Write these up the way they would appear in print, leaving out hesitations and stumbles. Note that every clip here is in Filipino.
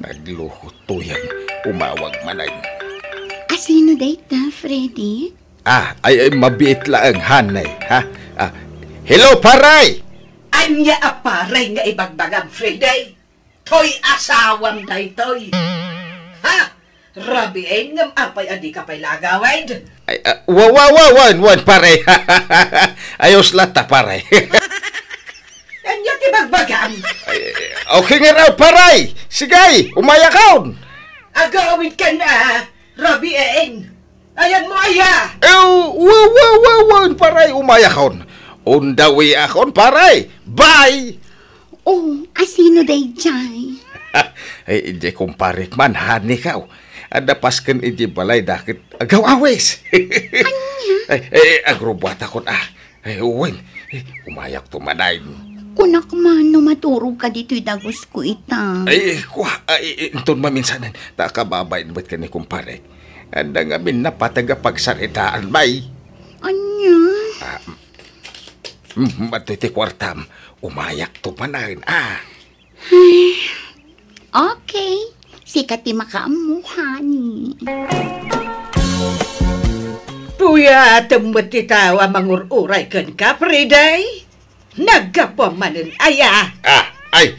Nagluhot tuyang umawag manay. Asino dayta, Freddy? Ay mabiit lang hanay, ha? Hello, paray! Anya aparay nga ibagbagam, Friday. Toy asawam day toy. Ha? Rabiin ngam apay adi ka pa'y lagawid. Wan, paray. Ayos lata, paray. Anya tibagbagam. Okay nga raw, paray. Sigay, umayakaon. Agawin ka na, Rabiin. Ayan mo, aya. Wan, paray, umayakaon. Undawi akon, paray. Bye! Oh, asino dayjay? Ay, hindi kumparik man, hani ka. Adapas kan iji balay dakit agaw awes. Ay, agrubat akon Ay, uwin. Umayak tumanayin. Kunak man no maturog ka dito'y dagos ko ita. Ay, intun maminsanan. Takababayin ba't ka ni kumparik? Anda nga minapataga pagsaritaan, bay. Anya? Matuti kwartam, umayak to panahin, Okay, sikat ti makaamuhani. Puya, temut titawa mangururay kan ka, Friday. Nagkapumanin, aya. Ay,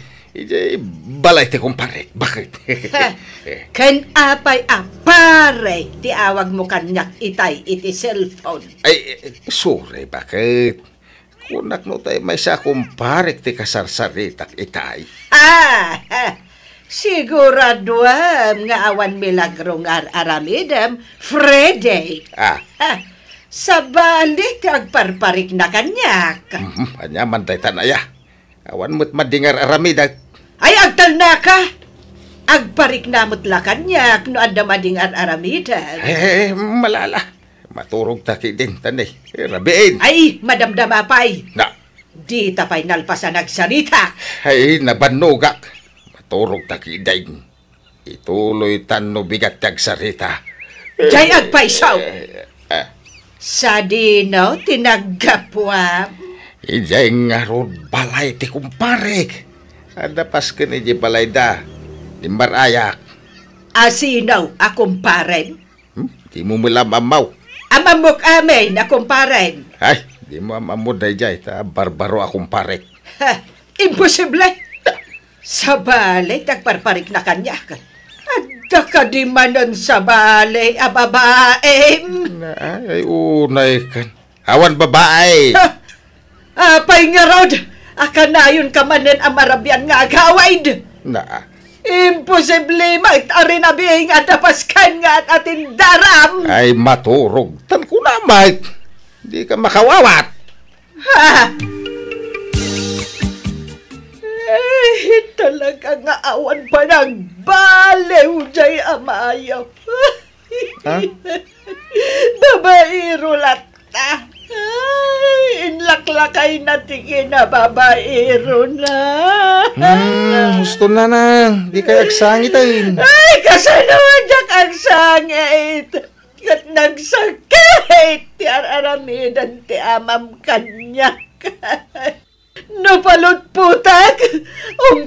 balay ti kumpare, bakit? Kan apay apare, ti awag mo kanyak itay iti cellphone. Ay, sorry, bakit? Kunak no tayo may sa kumparik ti kasarsaritak itay. Siguraduam nga awan milagro nga aramidam, Friday. Sa balik agparparik na kanyak. Anyaman tayo tanaya. Awan mo't madingar aramidak. Ay, agtal na ka. Agparik na mo't la kanyak no anda madingar aramidam. Malala. Maturog taki din, tanay. Rabiin. Ay, madamdama pa'y. Na. Di tapay nalpasan nagsalita. Ay, nabanugak. Maturog taki din. Ituloy tanno bigat tagsarita. Jay agpaisaw. Sa dinaw, tinaggapuam. Ijay nga ron balay ti kumparik. Adapas ka ni balay da. Timbarayak. Asinaw, akong paren. Di mo malamamaw. Amamok amin, akong paren. Ay, di mo amamod na jay. Barbaro akong parek. Imposible. Sa balay, tagparparik na kanya. Adda ka di manon sa balay, babaem. Ay, unay kan. Awan babae. Apay nga rod. Akanayon ka manen amarabyan nga agawaid. Imposible magtari na biyeng at napaskan nga at atin daram. Ay, maturog. Tan ko na, Mike. Di ka makawawat. Talaga nga awan pa ng balew, jay amayaw. Babairo lata. Ay, inlaklakay na tingin na babaero na. Gusto na nang. Di kayo agsangitin. Ay, kasanawan jak agsangit. Kat nagsakit. Ti aramidan ti amam kanyak. Napalot putak.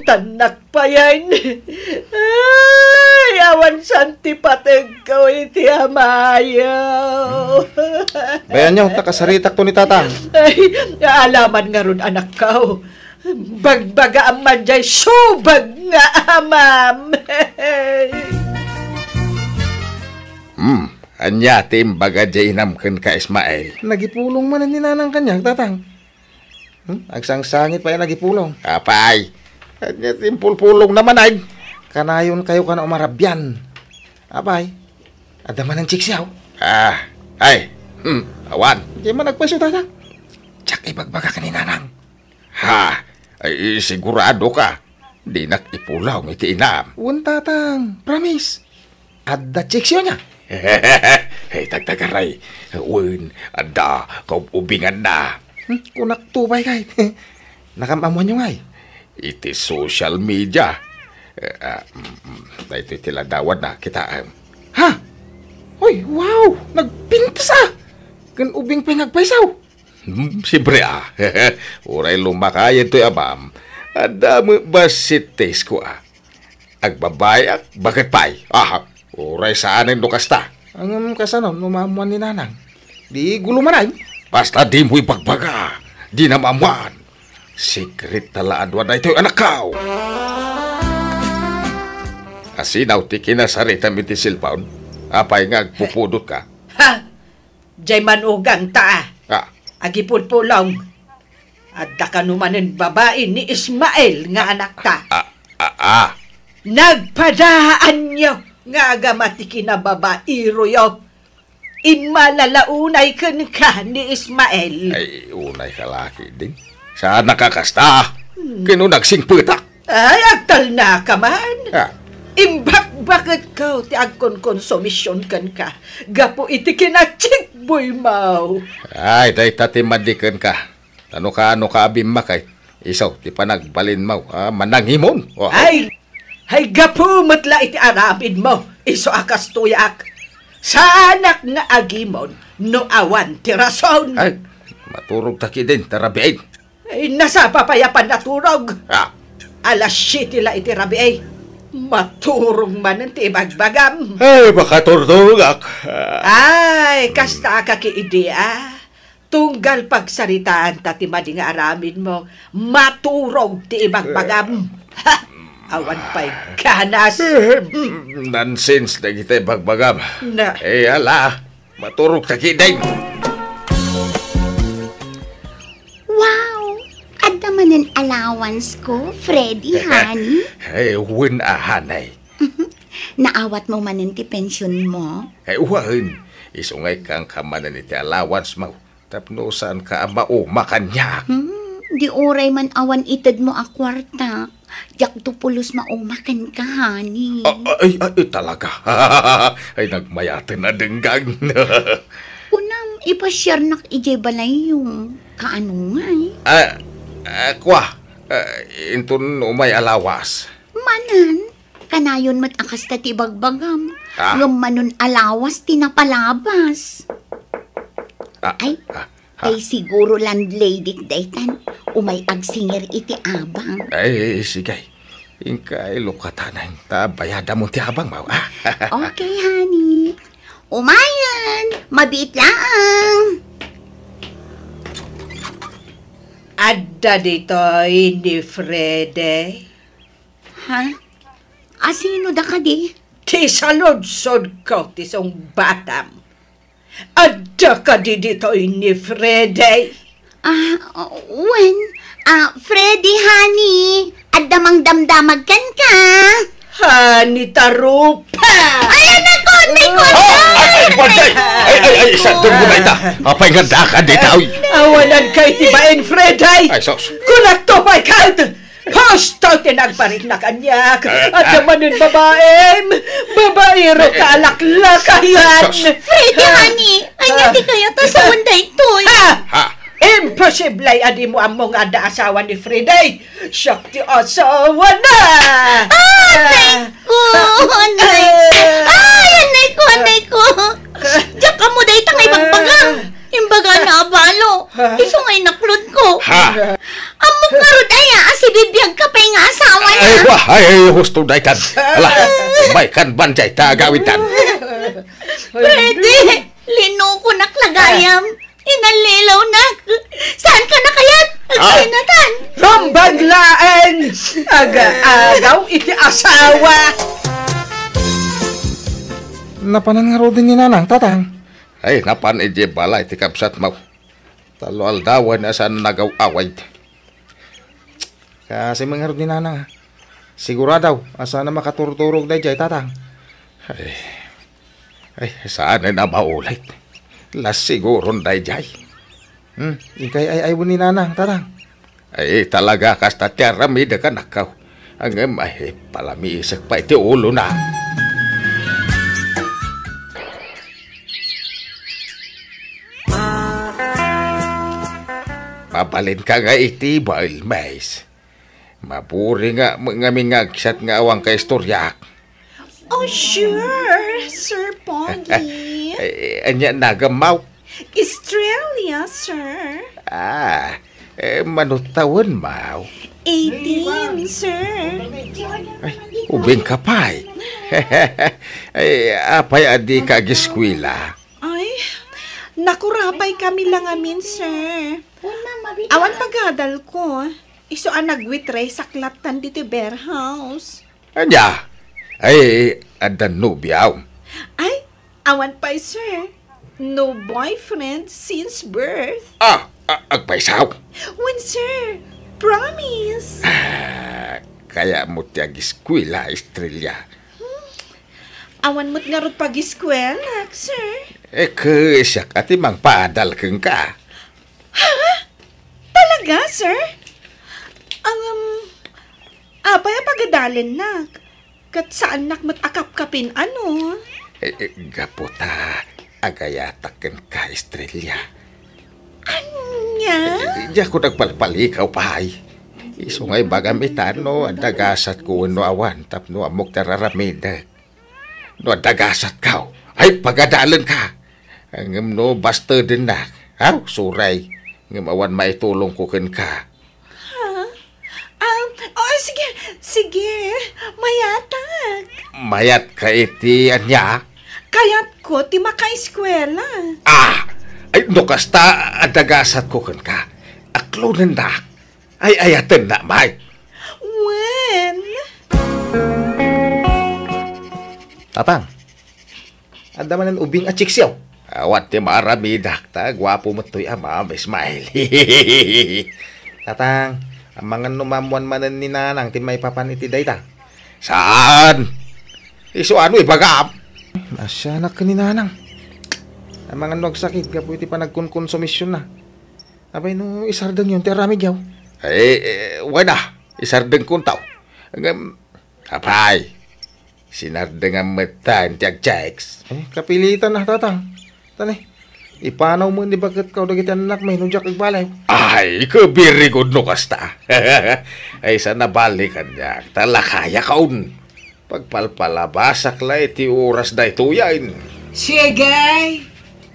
Tanak pa yan. Ay, awan santi patag ko iti amayaw. Bayan niyo, takasaritak to ni tatang. Ay, alaman nga ron anak ko. Bagbaga ang manjay, subag nga amam. Anya, timbaga jay namkan ka Ismael. Nagipulong man ni nanang kanya, tatang. Agsangsangit pa yan nagipulong. Kapay. Anya, timpulpulong naman ay. Kanayon kayo ka na umarabyan. Abay, adaman ng chiksiyaw. Awan. Di man nagpasyo, tatang. Tsak ibagbaga ka ni nanang. Ay, sigurado ka. Di nakipulaw ng iti inam. Uwan, tatang. Promise. Adda chiksiyo niya. Hey, tagtagaray. Uwan, adda, kaubingan na. Kunak tubay kay. Nakamamuan nyo ngay. Iti social media. Ito tiladawad na kita. Uy, wow! Nagpintas Kan ubing pinagpaisaw. Siyempre Uray lumakaya ito'y abam. Ada mo ba si tes ko agbabayak, bakit pa'y? Uray saanin do kasta. Ang kasano, numamuan ni nanang. Di gulo manay. Basta di mo'y bagbaga. Di na mamuan. Secret talaan na ito'y anak kao. Asinaw ti kinasarita mi ti silpaon. Apay nga agpupudot ka. Ha? Jay manugang ta. Agipulpulong. Adda ka numanin babae ni Ismael nga anak ta. Nagpadaan niyo nga agamati kinababairo yo. Imalalaunay kan ka ni Ismael. Ay, unay kalaki din. Saan nakakasta? Kino nagsingputak? Ay, agtal na ka man. Imbak bakit ka ti agkonkonsumisyon kan ka. Gapo iti kinachikboy mau. Ay, day tatimadikan ka. Ano ka abimmakay? Isaw, ti panagbalin mo. Mananghimon. Ay, gapo matla iti arabid mo. Iso akas tuyak. Sa anak nga agimon, no awan ti rason. Ay, maturog taki din, tarabiay. Ay, nasa papayapan na turog. Alas 7 la iti rabiay. Maturog man ang tibagbagam. Ay, baka turturog ak. Ay, kasta ka ki idea. Tunggal pagsaritaan tati madi nga aramin mo, maturog ti ibagbagam. Ha! Awan pa'y ganas. Nonsense na kita bagbagam. Ala, maturog taki din. Wow! Adda man ang allowance ko, Freddy, honey. Ay, win ahanay. Naawat mo man ti pensyon mo? Ay, uwain. Isungay kang kamanan iti allowance mo. Tapno saan ka mauma kanya. Di oray man awan itad mo a kwarta. Jak tupulos maumakan ka, honey. Ay, talaga. Ay, nagmayatan na denggang. Unang ipashare nak ije balay yung kaano nga Kwa, intun umay alawas. Manan, kanayon mat akas tati bagbagam. Ngamanon alawas tinapalabas. Ay siguro landlady daytan. Umay agsinger iti abang. Ay, sige. Ingkay lukatanan. Bayada mo ti abang mo. Okay, honey. Umayan. Mabit lang. Adda dito ni Frede. Ha? Asino da ka di? Ti salod-sod ko ti song batam. Adda ka di dito ni Frede. When? Freddy, honey. Adamang damdamag kan ka. Honey, tarupa. Ayan na ko, may Ay, sa doon mo na ita. Apay nga daka dito. Awalan kay tibain, Frede. Ay, sos. Kulat to, my God. Hosto, tinagparit na kanyak. At naman yung babaem. Babaero ka, alaklakayan. Freddy, honey. Anya di kayo to sa unday to. Imposible ay adi mo among ada asawa ni Frede. Siyak ti asawa na. Anay ko. Diyak ka mo dahi tangay bagbagang. Imbaga na abalo. Iso ngay naklod ko. Amok nga rod aya, si bibiyag ka pa yung asawa na. Ay, husto dahi tan. Ala, may kan banjay ta gawitan. Frede, lino ko naklagayam. Inalilaw na. Saan ka na kayat? Agsinatan. Rambaglaan. Aga-agaw iti asawa. Napanan nga rodin ni nanang, tatang. Ay, napan ije bala iti kapsat mo. Talo aldawan na saan nagaw-away. Kasi mga rodin ni nanang. Siguradaw, asa na makaturturog na ije, tatang. Ay, saan na maulit. Las siguro na ije. Ikay ay ni nanang, tatang. Ay, talaga kasta tiyaramida ka nakaw. Ang palamiisak pa iti ulo na. Mapalin ka nga iti, Boil Mais. Mapuri nga mga mingagsat nga awang ka istoryak. Oh, sure, Sir Pogi. Anya nagamaw. Australia, sir. Manutawan, Mau. 18, sir. Ay, ubing kapay. Ay, apay adi ka giskwila. Ay, nakurapay kami lang amin, sir. Awan pagadal ko. Iso ang nagwitray sa klatan dito bear house. Anya, ay, adan nubiyaw. Ay, awan pa, sir. No boyfriend since birth. Agpaisaw. When, sir? Promise. Kaya mo tiyag iskwila, Estrella. Awan mo't nga rot pag-eskwela, sir. Siyak at imang paadal kang ka. Talaga, sir? Apay pagadalin na. Kat saan nak mo't akap-kapin ano? Gaputa, agayatak kang ka, Estrella. Anya? Diya ko nagpalpalikaw, pahay. Isungay bagamitan, no, adagasat ko no awan, tapno amok tararamidag. No, adagasat ka, ay pagadalan ka. Ngam no, basta din na. Suray. Ngam awan maitulong ko kan ka. Sige. Mayatag. Mayat ka iti, anya? Kayat ko, ti maka-eskwela. Ay, no, kasta adagasat ko kan ka. Aklunan na. Ay, ayatan na, may. When? Tatang, anda man ang ubing at chiksiyaw. Awat ti maaramidak ta, gwapo mo to'y ama, may smile. Tatang, ang mga numamuan manan ni nanang, ti may papaniti day ta. Saan? Iso ano, ibagam? Nasyanak ka ni nanang. Ang mga nagsakit, kapo iti pa nagkonsumisyon na. Abay no, isardang yun, ti aramid yaw. Wala, isardang kuntaw. Apay, sinardang ang matan, tiag-checks. Kapilitan na, tatang. Tani, ipanaw mo ni bakit ka dagiti anak may nunjak agbalay. Ay, very good no kasta. Ay, sa nabalikan niya, talakaya kaun. Pagpalpalabasak la iti oras da ituyain. Sige,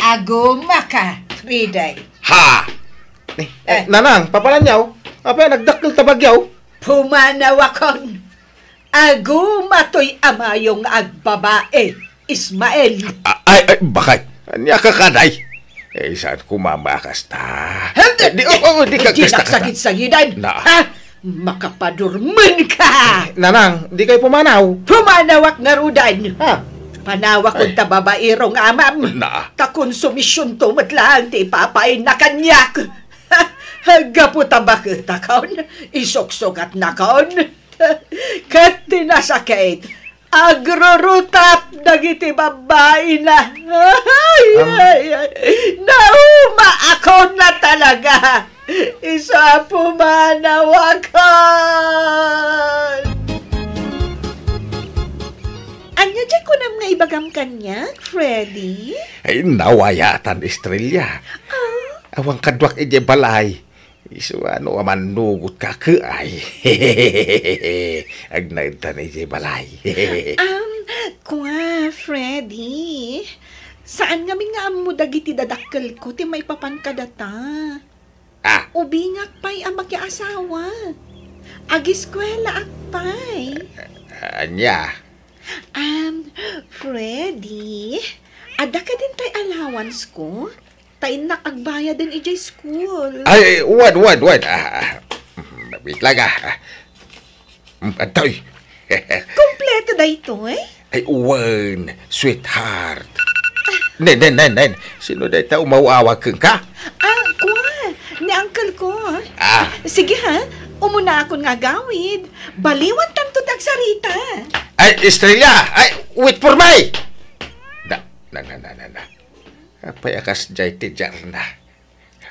aguma ka, Friday. Ha! Nanang, papalan yaw. Apa, nagdakil tabagyaw. Pumanaw akon. Aguma to'y amayong agbabae, Ismael. Ay, bakit? Anya ka kaday? Saan kumamakas ta? Di ka kasta ka. Sakit-sakitan. Na. Makapadurman ka. Nanang, di kayo pumanaw. Pumanawak nga rudan. Ha? Panawak kong tababairong amam. Na. Takonsumisyon tumat lang, ti papain na kanyak. Gaputa bakit akaon? Isok-sokat na kaon. Kat tinasakit. Agrorutap dagiti babae na. Nauma ako na talaga. Isa pumanawakan. Anya dyan ko nam nga ibagam kanya, Freddy? Ay, nawayatan, Estrella. Awang kadwak ije balay. Isu ano aman nugut ka ke ay. Agnaitan ije balay. Kwa, Freddy. Saan nga amo dagiti dadakkel ko ti may papan kadata? Ubingak pa'y ang makiasawa. Agiskwela akpay. Anya? Freddy, ada ka din tay allowance ko? Tay nakagbayad din ijay school. Ay, wad. Wait lang Antoy. Kompleto da ito eh? Ay, uwan, sweetheart. Nen. Sino da ito umawawag kang ka? Kuha, ni uncle ko. Sige ha, umuna akong nga gawid. Baliwan tanto tagsarita. Ay, Estrella! Ay, wait for me! Na. Payakas jay ti na.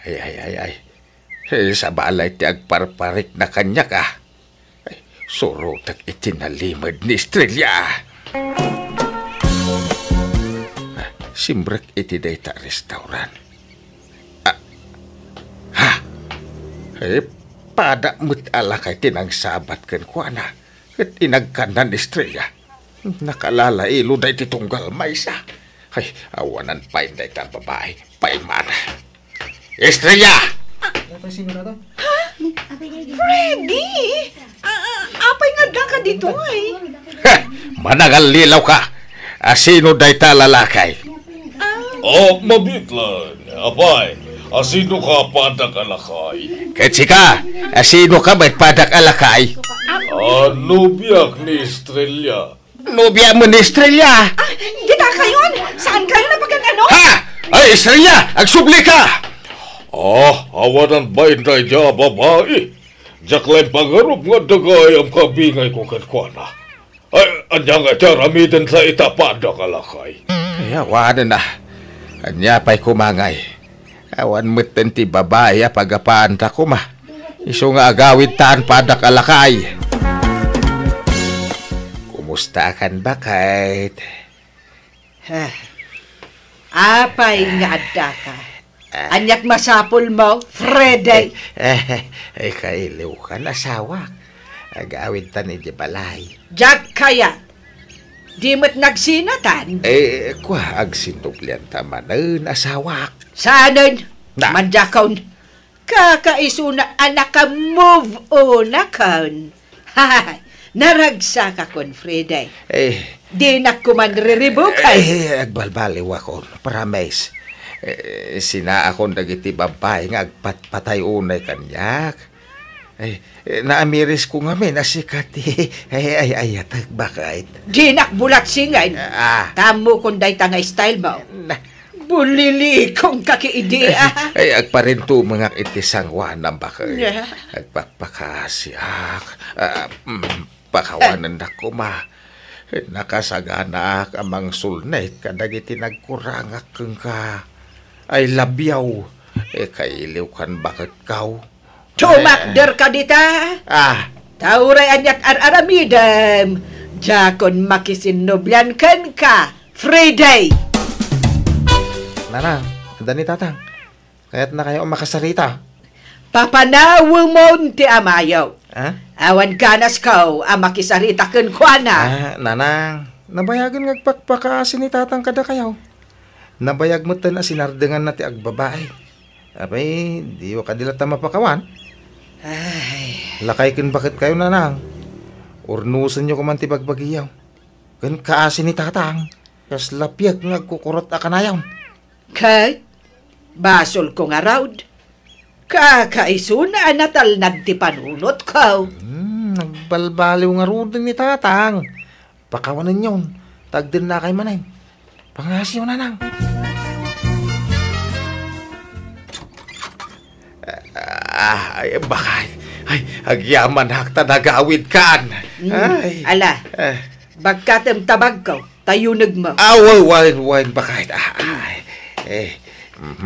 Ay. Sa balay ti agparparik na kanya ka. Ay, surutak itinalimad ni Estrella. Simbrek iti day ta restaurant. Pada mo't alakay tinang sabat kan ko na. Kat inagkanan Estrella. Nakalala ilo day titunggal maysa. Ay, awanan pa inday ta babae. Paimara. Estrella! Freddy! Apay nga da ka dito ay. Managal lilaw ka. Asino day ta lalakay? Mabitlan. Abay, asino ka padak alakay? Katsika, asino ka ba't padak alakay? Nubiyak ni Estrella. Nobya mo ni Estrella. Kita kayon! Saan kayo napagkagano? Ha! Ay, Estrella! Agsubli ka! Awanan ba inday dya babae? Jaklay pangarap nga dagay ang kabingay ko kankwana. Ay, anya nga dya ramidan sa itapadak alakay. Ay, awanan na. Anya pa'y kumangay. Awan meten ti babae pagapaan ta ko ma. Iso nga agawid taan padak alakay. Kumusta kan bakit? Apay nga adda ka. Anyak masapol mo, Fredy. Ay, kailiw ka nasawa. Agawid ta ni di balay. Jack kaya. Di mo't nagsinatan. Kwa agsintuplian taman asawak. Saanan? Na. Manjakon. Kakaiso na anak ka move on akon. Naragsa ka kon, Fredy. Di na ko man riribukay. Agbalbaliw ako. Parames. Sina akong dagiti babay nga agpatpatay unay kanyak. Naamiris ko nga may nasikati. Ay, bakit? Di nakbulat singay. Tamo kung day tanga style mo. Bulili kong kakiidea. Ay, agparinto mga itisang wanang bakit. Agpakpakasiak. Pakawanan na ko ma. Nakasaganak amang sulnet kadagiti nagkurangak keng ka. Ay labyaw. Kailiw kan bakit kaw? Tumakder ka dita. Tauray anyat aramidam. Jakon makisinobyan kan ka. Fredy. Nanang, ganda ni tatang. Kaya't na kayo makasarita. Papanawo mo ti amayaw. Awan ganas ko ang makisarita kan kwa na. Nanang, nabayagan ngagpakpakaasin ni tatang kada kayaw. Nabayag mo tan sinardengan na ti agbabae. Abay, di wa kadilata mapakawan. Ay. Lakay kin bakit kayo nanang? Urnusan nyo kuman ti bagbagiyaw. Kan kaasin ni tatang. Kas lapyag ngagkukurot akanayaw. Kay, basol ko nga raud. Kakaiso na natal ti panunot ko. Nagbalbaliw nga rudin ni tatang. Pakawanan yun. Tagdin na kay manay. Pangasiw nanang. Ay, bakit? Ay, agyaman hakta nagawid kan. Ay. Ala, bagkatem tabag ko, tayunag mo. Wain, bakit?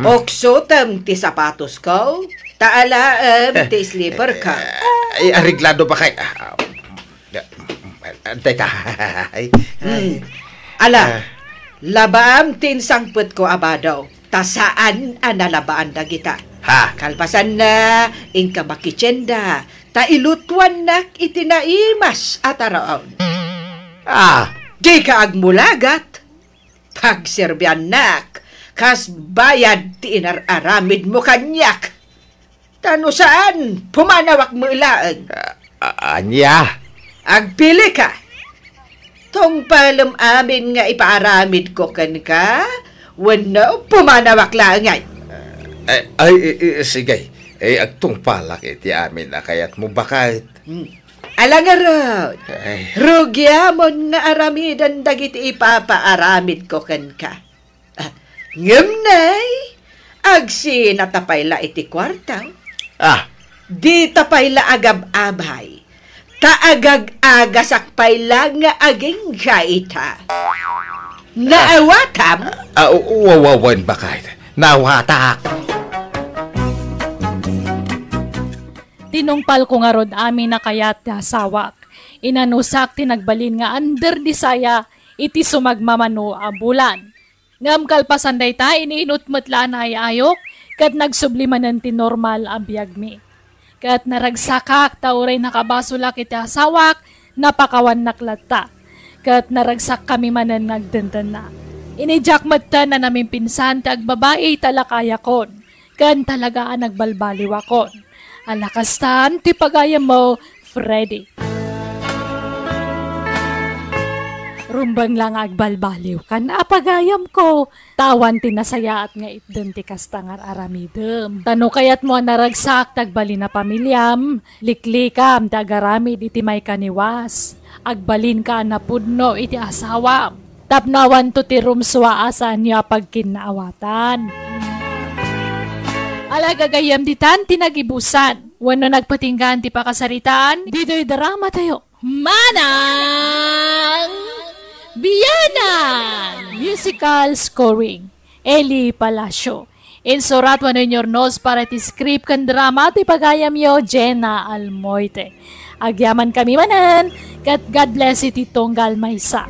Oksotem ti sapatos ko, taalaem ti slipper ka. Ay, ariglado bakit? Teka. Ala, labaam tin sangput ko abadaw, tasaan analabaan da kita. Kalpasan na, ingka makitsenda, ta ilutuan nak itinaimas at araon. Di ka agmulagat, pagserbyan nak, kas bayad ti inararamid mo kanyak. Tano saan, pumanawak mo ilaan. Anya? Agpili ka. Tong palam amin nga ipaaramid ko kan ka, wano pumanawak lang ngay. Sige. Agtong palak iti amin na kaya't mo bakit? Alangarod, rugyamon nga aramidan dagiti ipapaaramid ko kan ka. Ngamnay, agsi natapayla iti kwarta. Di tapayla agab-abay. Taagag-agasak payla nga aging gaita. Naawatam? Wawan bakit? Nawatak. Tinungpal ko nga rod amin na kayat sawak. Inanusak tinagbalin nga under di saya iti sumagmamano a bulan. Ngam kalpasan day ta iniinutmutla na ayok kat nagsublimanan ti normal a biyag mi. Kat naragsakak tauray nakabasulak iti asawak napakawan naklata. Kat naragsak kami manan nagdandan na. Inijakmat na namin pinsan ti agbabae talakayakon. Kan talaga nagbalbaliwakon. Alakastan ti pagayam mo, Fredy. Rumbang lang agbalbaliw kan apagayam ko. Tawan tinasaya at nga itden ti kastangar aramidem. Tano kayat mo naragsak tagbali na pamilyam. Liklikam tagaramid iti may kaniwas. Agbalin ka na pudno iti asawam. Tapnawan to ti rumswa asan niya pagkinaawatan. Alagagayam ditan tinagibusan. Wano nagpatinggan ti pakasaritaan, dito'y drama tayo. Manang Biyanan! Musical scoring. Eli Palacio. Insurat wano nyornos para ti script kan drama ti pagayam yo Jenna Almoite. Agyaman kami manan, kat God bless iti tonggal maysa.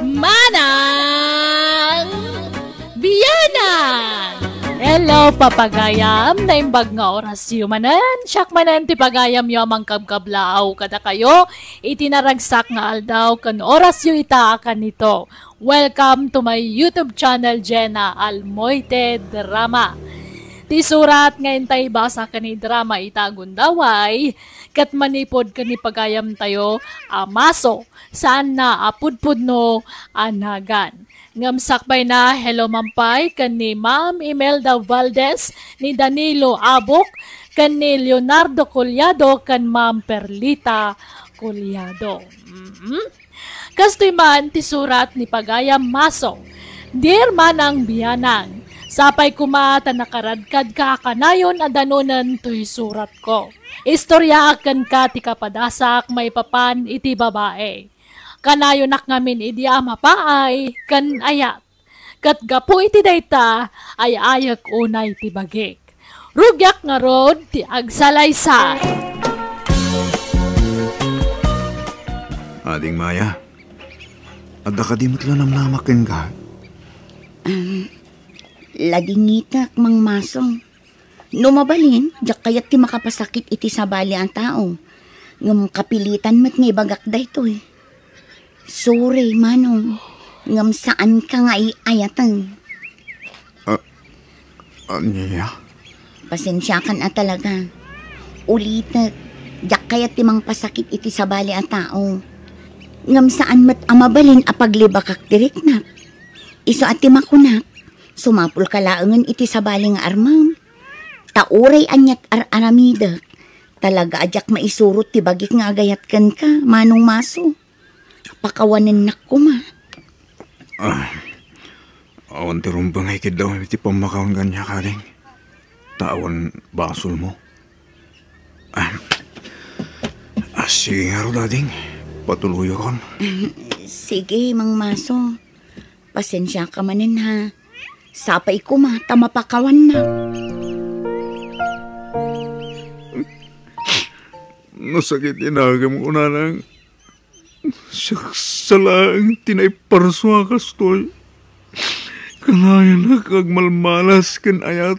Manang Biyanan! Hello, papagayam! Naimbag nga oras manan. Siyak manan ti pagayam yo amang kabkablaw kada kayo. Itinaragsak nga aldaw kan oras yo itaakan nito. Welcome to my YouTube channel, Jenna Almoite Drama. Ti surat nga intay basa ka ni drama itagon daway, kat manipod ka ni pagayam tayo, amaso, saan na apudpud no anagan. Ngamsakbay na hello mampay kan ni Ma'am Imelda Valdez, ni Danilo Abok, kan ni Leonardo Collado, kan Ma'am Perlita Collado. Kastoy man ti surat ni pagayam maso, Dear Manang Biyanang, sapay kumata nakaradkad ka kanayon adanunan to'y surat ko. Istorya akan ka ti kapadasak may papan iti babae. Kanayon nak ngamin idi amapaay kan ayat. Kat gapo iti dayta ay ayak unay ti bagik. Rugyak nga rod ti agsalaysay. Ading Maya, adda ka di matlanam namakin ka. Ladingitak mang masong. Numabalin, jak kayat ti makapasakit iti sabali ang tao. Ngam kapilitan mat ngay bagak da ito eh. Sorry, manong. Ngam saan ka nga iayatan. Anya? Pasensya ka na talaga. Ulitak, jak kayat ti mang pasakit iti sabali ang tao. Ngam saan mat amabalin apaglibakak diriknak. Iso at ti makunak. Sumapul kalaangan iti sabaling armam. Tauray anyat aramidak. Talaga ajak maisurot ti bagik nga agayatkan ka, manong maso. Pakawanan nak ko ma. Awan ti rumbang hikid daw iti pamakaon ganya karing. Tawan basol mo. Sige nga ro dading. Patuloy akon. Sige, mang maso. Pasensya ka manin ha. Sapay ko ma, tamapakawan na. Nasakit inagam ko na lang. Salang tinayparswa kastoy. Kalayo na kagmalmalas kan ayat.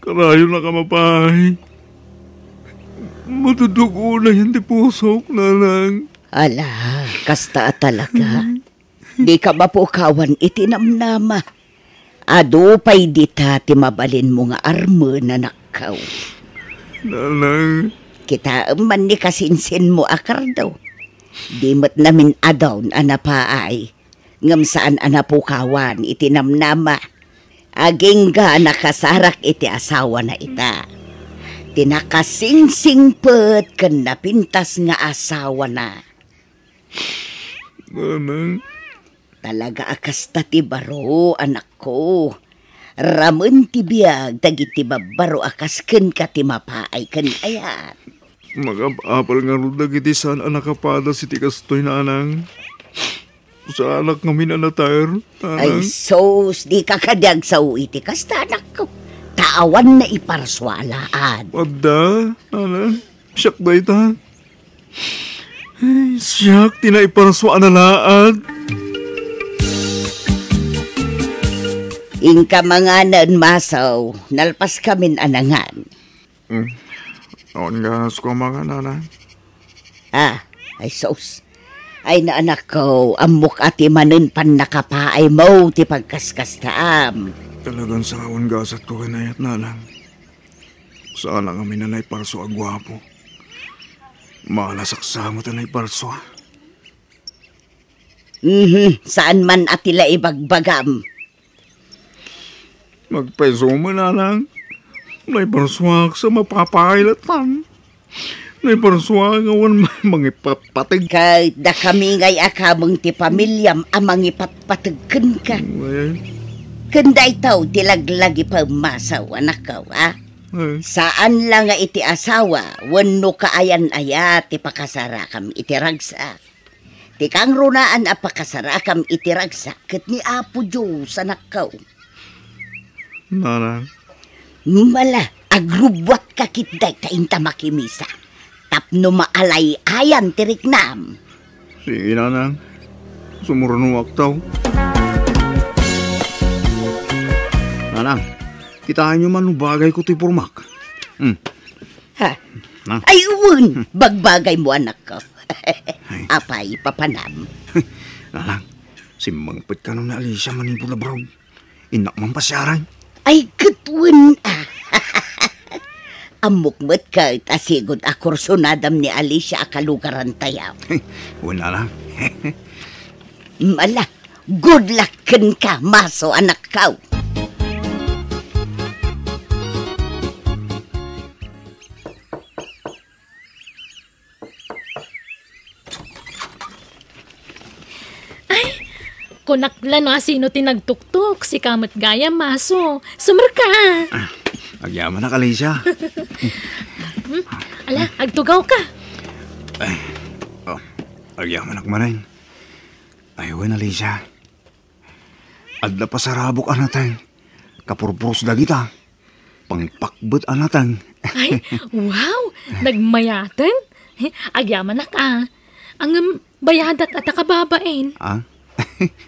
Kalayo na kamapahay. Matudugo na yan di pusok na lang. Ala, kasta talaga. Di ka mapukawan itinamnama. Ado pa'y dita ti mabalin mo nga armo na nakaw. Nalang. Kita man ni kasinsin mo akar daw. Di mat namin adaw na napaay. Ngam saan anapukawan itinamnama. Aging ga nakasarak iti asawa na ita. Tinakasingsingpet kan napintas nga asawa na. Nalang. Talaga akas ti baro, anak ko. Ramon ti biyag, dagiti babaro akas ken ka ti mapaay ken ayat. Magapapal nga rin dagiti saan anak kapada si tikastoy na anang. Sa anak nga minanatayar. Ay sos, di ka kadyag sa uiti kasta anak ko. Tawan na iparswalaan. Pada, anang, siyak da ita. Ay, siyak, tinaiparswa na laad. Ingka mga naan masaw, nalpas kamin anangan. Awan ganas ko mga nanay. Ay sos. Ay na anak ko, amok ati manin pan nakapaay mo ti pagkaskas taam. Talagang sa awan gasat ko kanayat nanang. Saan kami nanay parso agwapo. Malasaksa mo tanay parso. Saan man atila ibagbagam? Magpaiso mo na lang. May parsuak sa mapapakailatan. May parsuak awan mangipapatig. Kahit da kami ngay akamang ti pamilyam amang ipatpatagkan ka. Kanday tao tilaglagi pa masaw anak ka, ha? Saan lang nga iti asawa, wano kaayan-aya ti pakasarakam iti ragsa. Ti kang runaan a pakasarakam iti ragsa, ket ni Apo Diyos anak ka. Nanang. Mala, agrubwat ka kitday kainta makimisa. Tapno maalay ayan tiriknam. Sige, nanang. Sumurunuak tao. Nanang, kitaan nyo man bagay ko ti pormak. Ha? Nang. Ay, uwan! Bagbagay mo anak ko. Apay, papanam. Nanang, simangpit ka nung na Alicia manipula bro. Inak man pasyaran. Ay, katwan amukmat ka at asigod akursunadam ni Alicia akalugaran tayaw. Wala lang. Mala, good luck ka, maso anak ka. Kunaklan na sino tinagtuktok, si Kamot Gaya Maso. Sumar ka! Agyaman na Alicia. Ala, agtugaw ka. Agyaman akmanin. Ayun Alicia. Adla pa sa rabok anatan. Kapurpuros dagita. Pangpakbet anatan. Ay, wow! Nagmayatan? Agyaman na ka. Ang bayadat at akababain. Ah?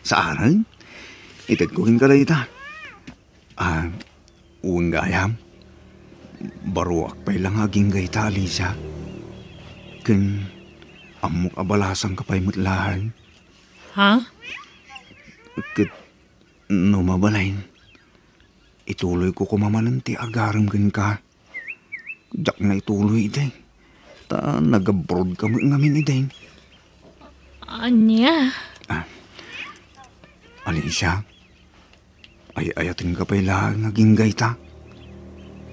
Saan? Itagkuhin ka lang ita. Uwang gayam. Baruak pa'y lang aging gayta, Alicia. Kun amok abalasang kapay mutlahan. Ha? Kat numabalain. Ituloy ko kumamananti agaram kan ka. Jak na ituloy ite. Ta nag-abroad ka ngamin ite. Anya? Alicia, ay-ayatin ka pa'y lang naging gayta.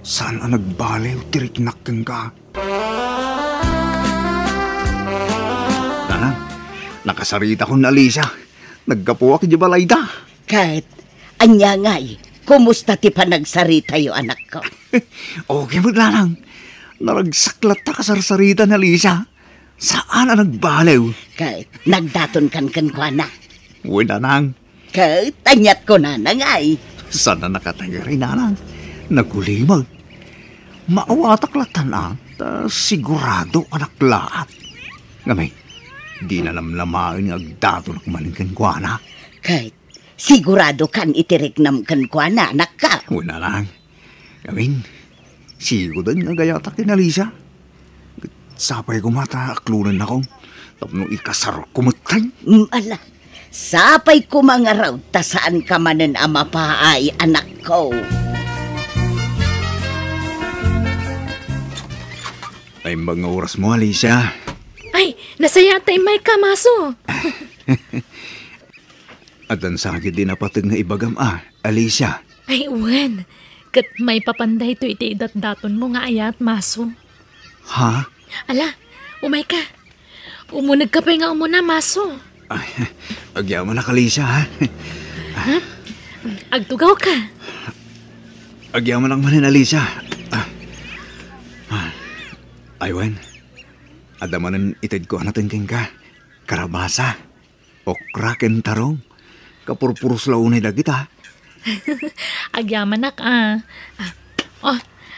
Saan ang nagbalew tiriknak kang ka? Nanang, nakasarita ko na Alicia. Nagkapuwak di balay da. Kahit, anya ngay, kumusta ti pa nagsarita yo anak ko? Okay mo nanang. Naragsaklat ta kasarsarita na Alicia. Saan ang nagbalew? Kahit, nagdaton kan kwa na. Uy nanang. Kahit, tanyat ko na ngay. Sana nakatagari nanang. Nagulimag. Maawataklatan sigurado anak lahat. Ngamay, di na lamlamain agdato nakmalingkan kwa na. Kahit, sigurado kan itiriknam kan kwa na anak ka. Wala lang. Ngamay, siguro din nagayata kinalisa. Sapay kumata aklunan akong tapno ikasar kumatay. Ala, sapay ko mga raw ta saan ka manan amapaay anak ko. Ay mga oras mo, Alicia. Ay, nasaya tayo may kamaso. At ang sakit din napatag na ibagam Alicia. Ay, uwan. Kat may papanday to iti idat-daton mo nga ayat maso. Ha? Ala, umay ka. Umunag ka pa nga umuna maso. Ay, agyaman na Alicia, ha? Ha? Agtugaw ka. Agyaman lang manin, Alicia. Aywan, adamanan itid ko natin ka. Karabasa, okra ken tarong. Kapurpuros launay dagita. Agyaman na ka.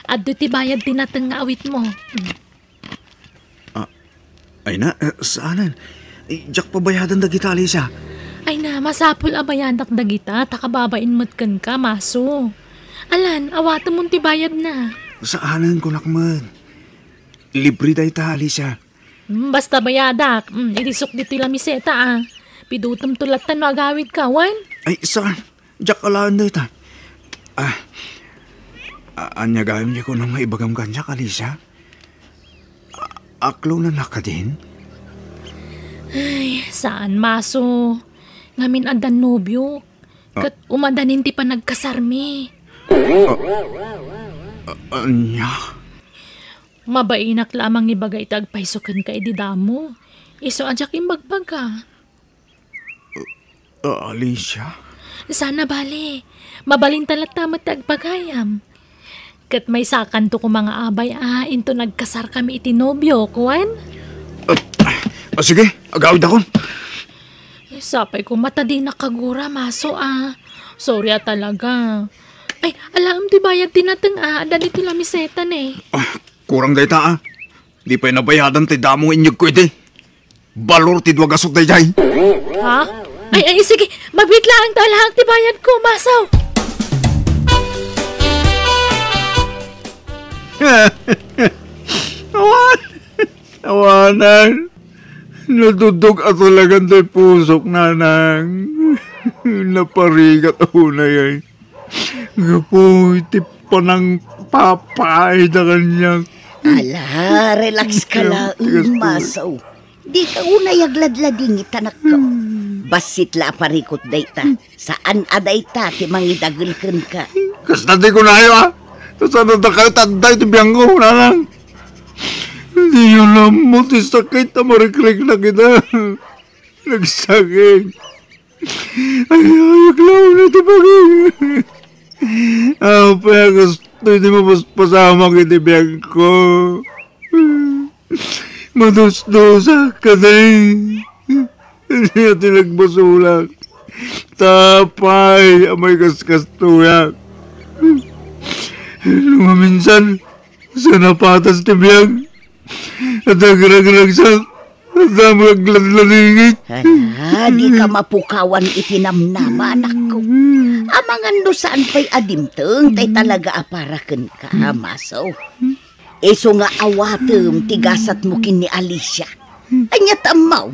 Adto ti bayad tinatang nga awit mo. Ay na, saanan? Diyak pabayadan dagita, Alicia. Ay na, masapul abayadak dagita, takababain matkan ka, maso. Alan, awatan mong ti bayad na. Saanan ko nakman? Libre day ta, Alicia. Basta bayadak. Irisok dito yung lamiseta, Pidutom tulatan no agawid ka, wan? Ay, saan? Diyak alaan day ta. Anya gayam niya ko nang maibagam kanya, Kalisa? Aklo na naka din? Ay, saan maso? Ngamin adan nobyo. Kat umadanin ti pa nagkasarmi. Anya? Mabainak lamang ni bagay tagpaisokan ka ididamo. Iso ajak imbagbag ka. Alicia? Sana bali. Mabalin talata matagpagayam. Kat may sakan to ko mga abay into nagkasar kami iti nobyo, kuwan? Sige, agawid ako. Sapay ko mata di nakagura, maso Sorry talaga. Ay, alam di bayad tinatang dali ti lamisetan eh. Kurang dayta Di pa'y nabayadan ti damong inyag ko iti. Balor ti dwagasok dayjay. Ha? Ay, sige. Magbit lang talahang ti bayad ko, masaw. Awanan. Natudog at talagang tayo pusok, nanang. Naparigat ako na yan. Gapo, iti pa ng papay na kanyang. Ala, relax ka lang, masaw. Di ka unay agladlading itanak ka. Basit la parikot dayta. Saan adayta ti mangidagilken ka. Kasta di ko na ayo, Saan na kayo tanday ti biyang ko, nanang. Hindi yun lang mo, ti sakit na mariklik na kita. Nagsakit. Ay, ayaglaw na ti bagay. Apa, gusto hindi mo pasama kita biyang ko. Madus-dusa ka din. Hindi natin nagbasulak. Tapay, amay kas-kastuyak. Lumaminsan, sa napatas ti biyang. At agrag-ragsak, at magladladingit. Ala, di ka mapukawan itinamnama, anak ko. Amangan do saan pa'y adimteng, tay talaga aparaken ka, masaw. Eso nga awatem, tigasat mo kin ni Alicia. Anya tamaw,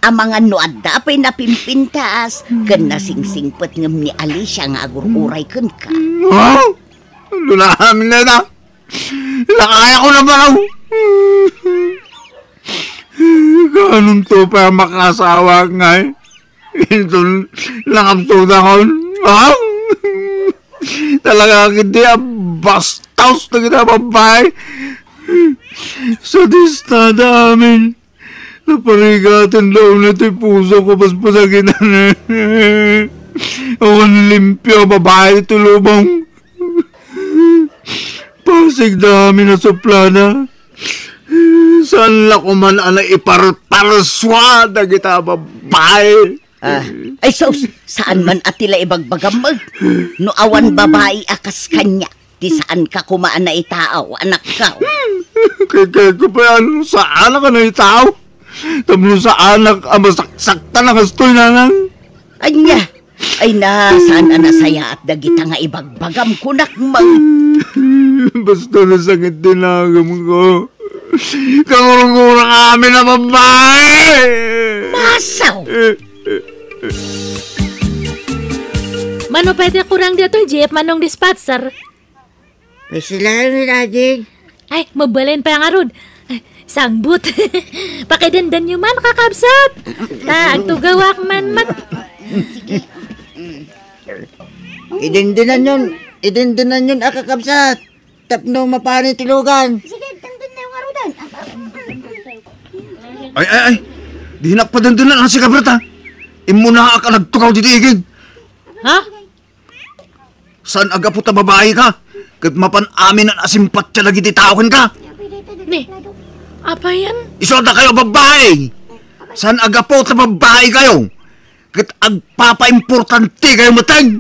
amangan no adda pa'y napimpintas, kan nasingsingpet ngem ni Alicia nga agururay ken ka. Wow! Lulahamin na ito. Nakaya ko na ba raw? Ganun to pa makasawa nga eh. Ito langapsuda ko. Wow! Talaga hindi bastaus na kita babae. Sa distada amin. Naparigatan daw na ito puso ko paspasakitan. Ako nilimpyo babae ito lubong. Pasig dami na suplana. Saan la ko man ana iparparswada kita babae. Ay sos, saan man atila ibagbagamag? No awan babae akas kanya. Di saan ka kumaan na itaaw, anak ka. Kaya ko pa yan, saan ka na itaaw? Tamlo sa anak, masakta na kastoy nanang. Anya, ay nasaan na nasaya at dagita nga ibagbagam kunak mag... Basta nasakit din agam ko. Kangurang-urang amin na babae! Masaw! Mano pwede kurang dito, Jeep, manong dispatcher? May sila ni Rading. Ay, mabalin pa nga rod. Sangbut. Pakidandan nyo man, kakabsat. Agtugawak man mat. Idindinan yun, akakabsat. Tapno mapani tilugan. Sige, tandun na yung arudan. Ay. Di nakpadandunan ang si Kabrata. Imuna ka nagtukaw dito igig. Ha? Saan aga po ta babae ka? Kat mapan amin ang asimpat siya lagi titawakan ka. Ni, apa yan? Isoda kayo babae. Saan aga po ta babae kayo? Kat agpapa-importante kayo matag.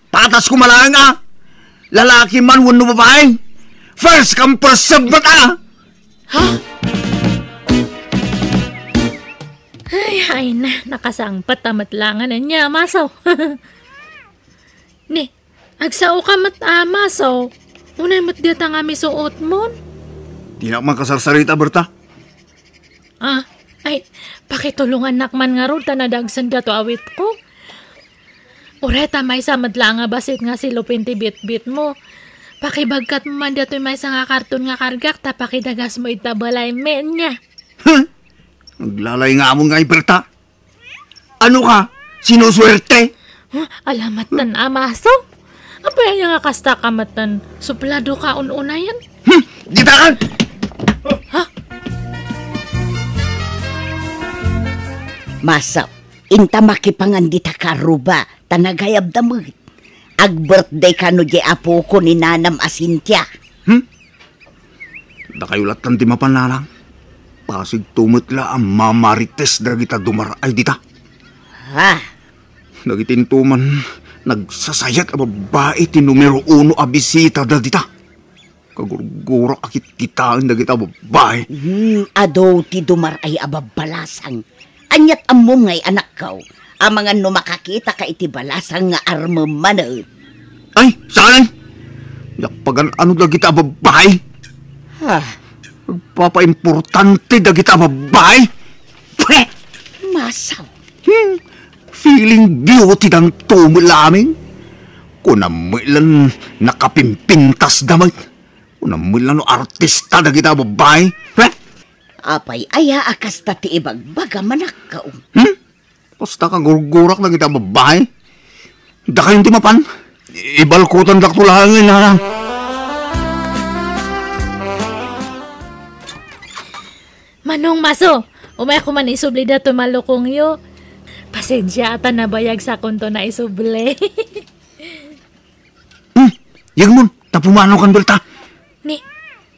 Patas ko malang lalaki man wano babae. First come first serve mata. Ha? Ay na, nakasangpat tamatlangan na niya, masaw. Ni, agsao ka masaw. Unay matdita nga may suot mo. Di na man kasarsarita, Berta. Ay, pakitulungan nakman nga ron, tanadagsan ka to awit ko. Ureta may samadla nga basit nga si Lupin ti bit-bit mo. Pakibagkat mo man dato'y may nga karton nga kargak, tapakidagas mo itabalay men niya. Naglalay nga mo nga, Berta. Ano ka? Sinuswerte? Alamatan amaso? Apaya niya nga kasta kamatan, suplado ka unayan? Dita ka! Masaw, inta makipangandita ka ruba, tanagayab damit. Ag-birthday ka no di apo ko ni Nanam Asintya. Da kayo latan di mapanarang. Pasig tumitla ang mamarites dagita dumaray dita. Ha? Nagitintuman, nagsasayat ang babae ti numero 1 a bisita da dita. Kagurgura akit kitaan dagita babae. Ado ti dumaray ababalasang. Anyat amom ngay anak ko. Ang mga numakakita ka iti balasang nga armamanood. Ay, saan? Yakpagan ano dagita babae? Ha? Papa-importante dagita babae? Pweh! Masaw. Feeling beauty dang tumulaming? Kunamilan nakapimpintas damay. Kunamilan no artista dagita babae? Pweh! Apay aya akas ta ti ibagbaga manak ka. Basta ka gurgurak na kita babae. Da kayong timapan. Ibalkutan daktulangin na. Manong Maso, umay ko man isubli dato malukong yo. Pasensya ata nabayag sa konto na isubli. Yagmon, tapumanaw kan Berta. Ni,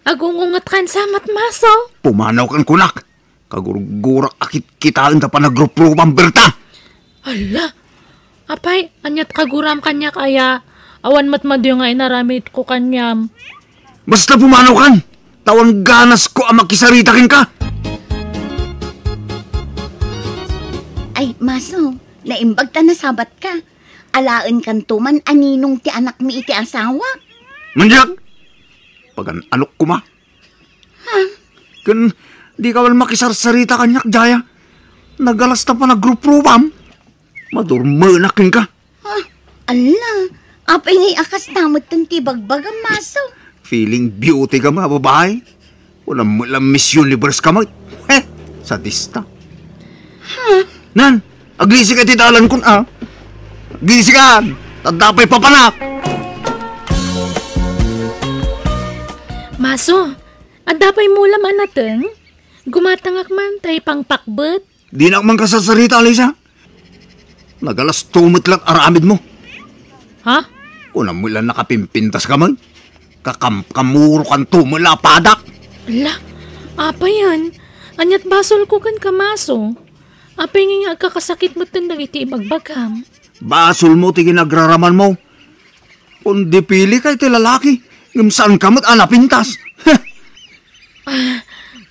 agungungat kan samat Maso. Pumanaw kan kunak. Kagurgurak akit kitaan ta pa nagruprupang Berta. Hala, apay, anyat kaguram kanya kaya. Awan matmadyo nga inaramit ko kanyam. Basta pumanaw kan. Tawan ganas ko ang makisaritakin ka. Ay, Maso, naimbag ta na sabat ka. Alaan kan tuman aninong ti anak mi iti asawa. Manyak! Pagan anok ko ma. Kan, di ka man makisarsarita kanyak, Jaya. Nagalas na pa na gruprupam. Madurmanakin ka. Ala, apay ngay akas namot ng tibagbaga, Maso. Feeling beauty ka ma, babae. Walang mulang Miss Universe ka mo. Sadista. Nan, agisi ka titalan kun Agisi ka. Tadapay papanak. Maso, adapay mula man natin. Gumatangak man tay pangpakbet. Di na man kasasarita, Alisa. Nagalas tumit lang aramid mo. Ha? Unang mula nakapimpintas ka man. Kakamuro kan tumula padak. Ala, apa yan? Anyat basol ko kan kamaso. Apay nga kakasakit mo tandang iti ibagbagam. Basol mo ti ginagraraman mo. Kundi pili kay ti lalaki. Saan ka mo't anapintas?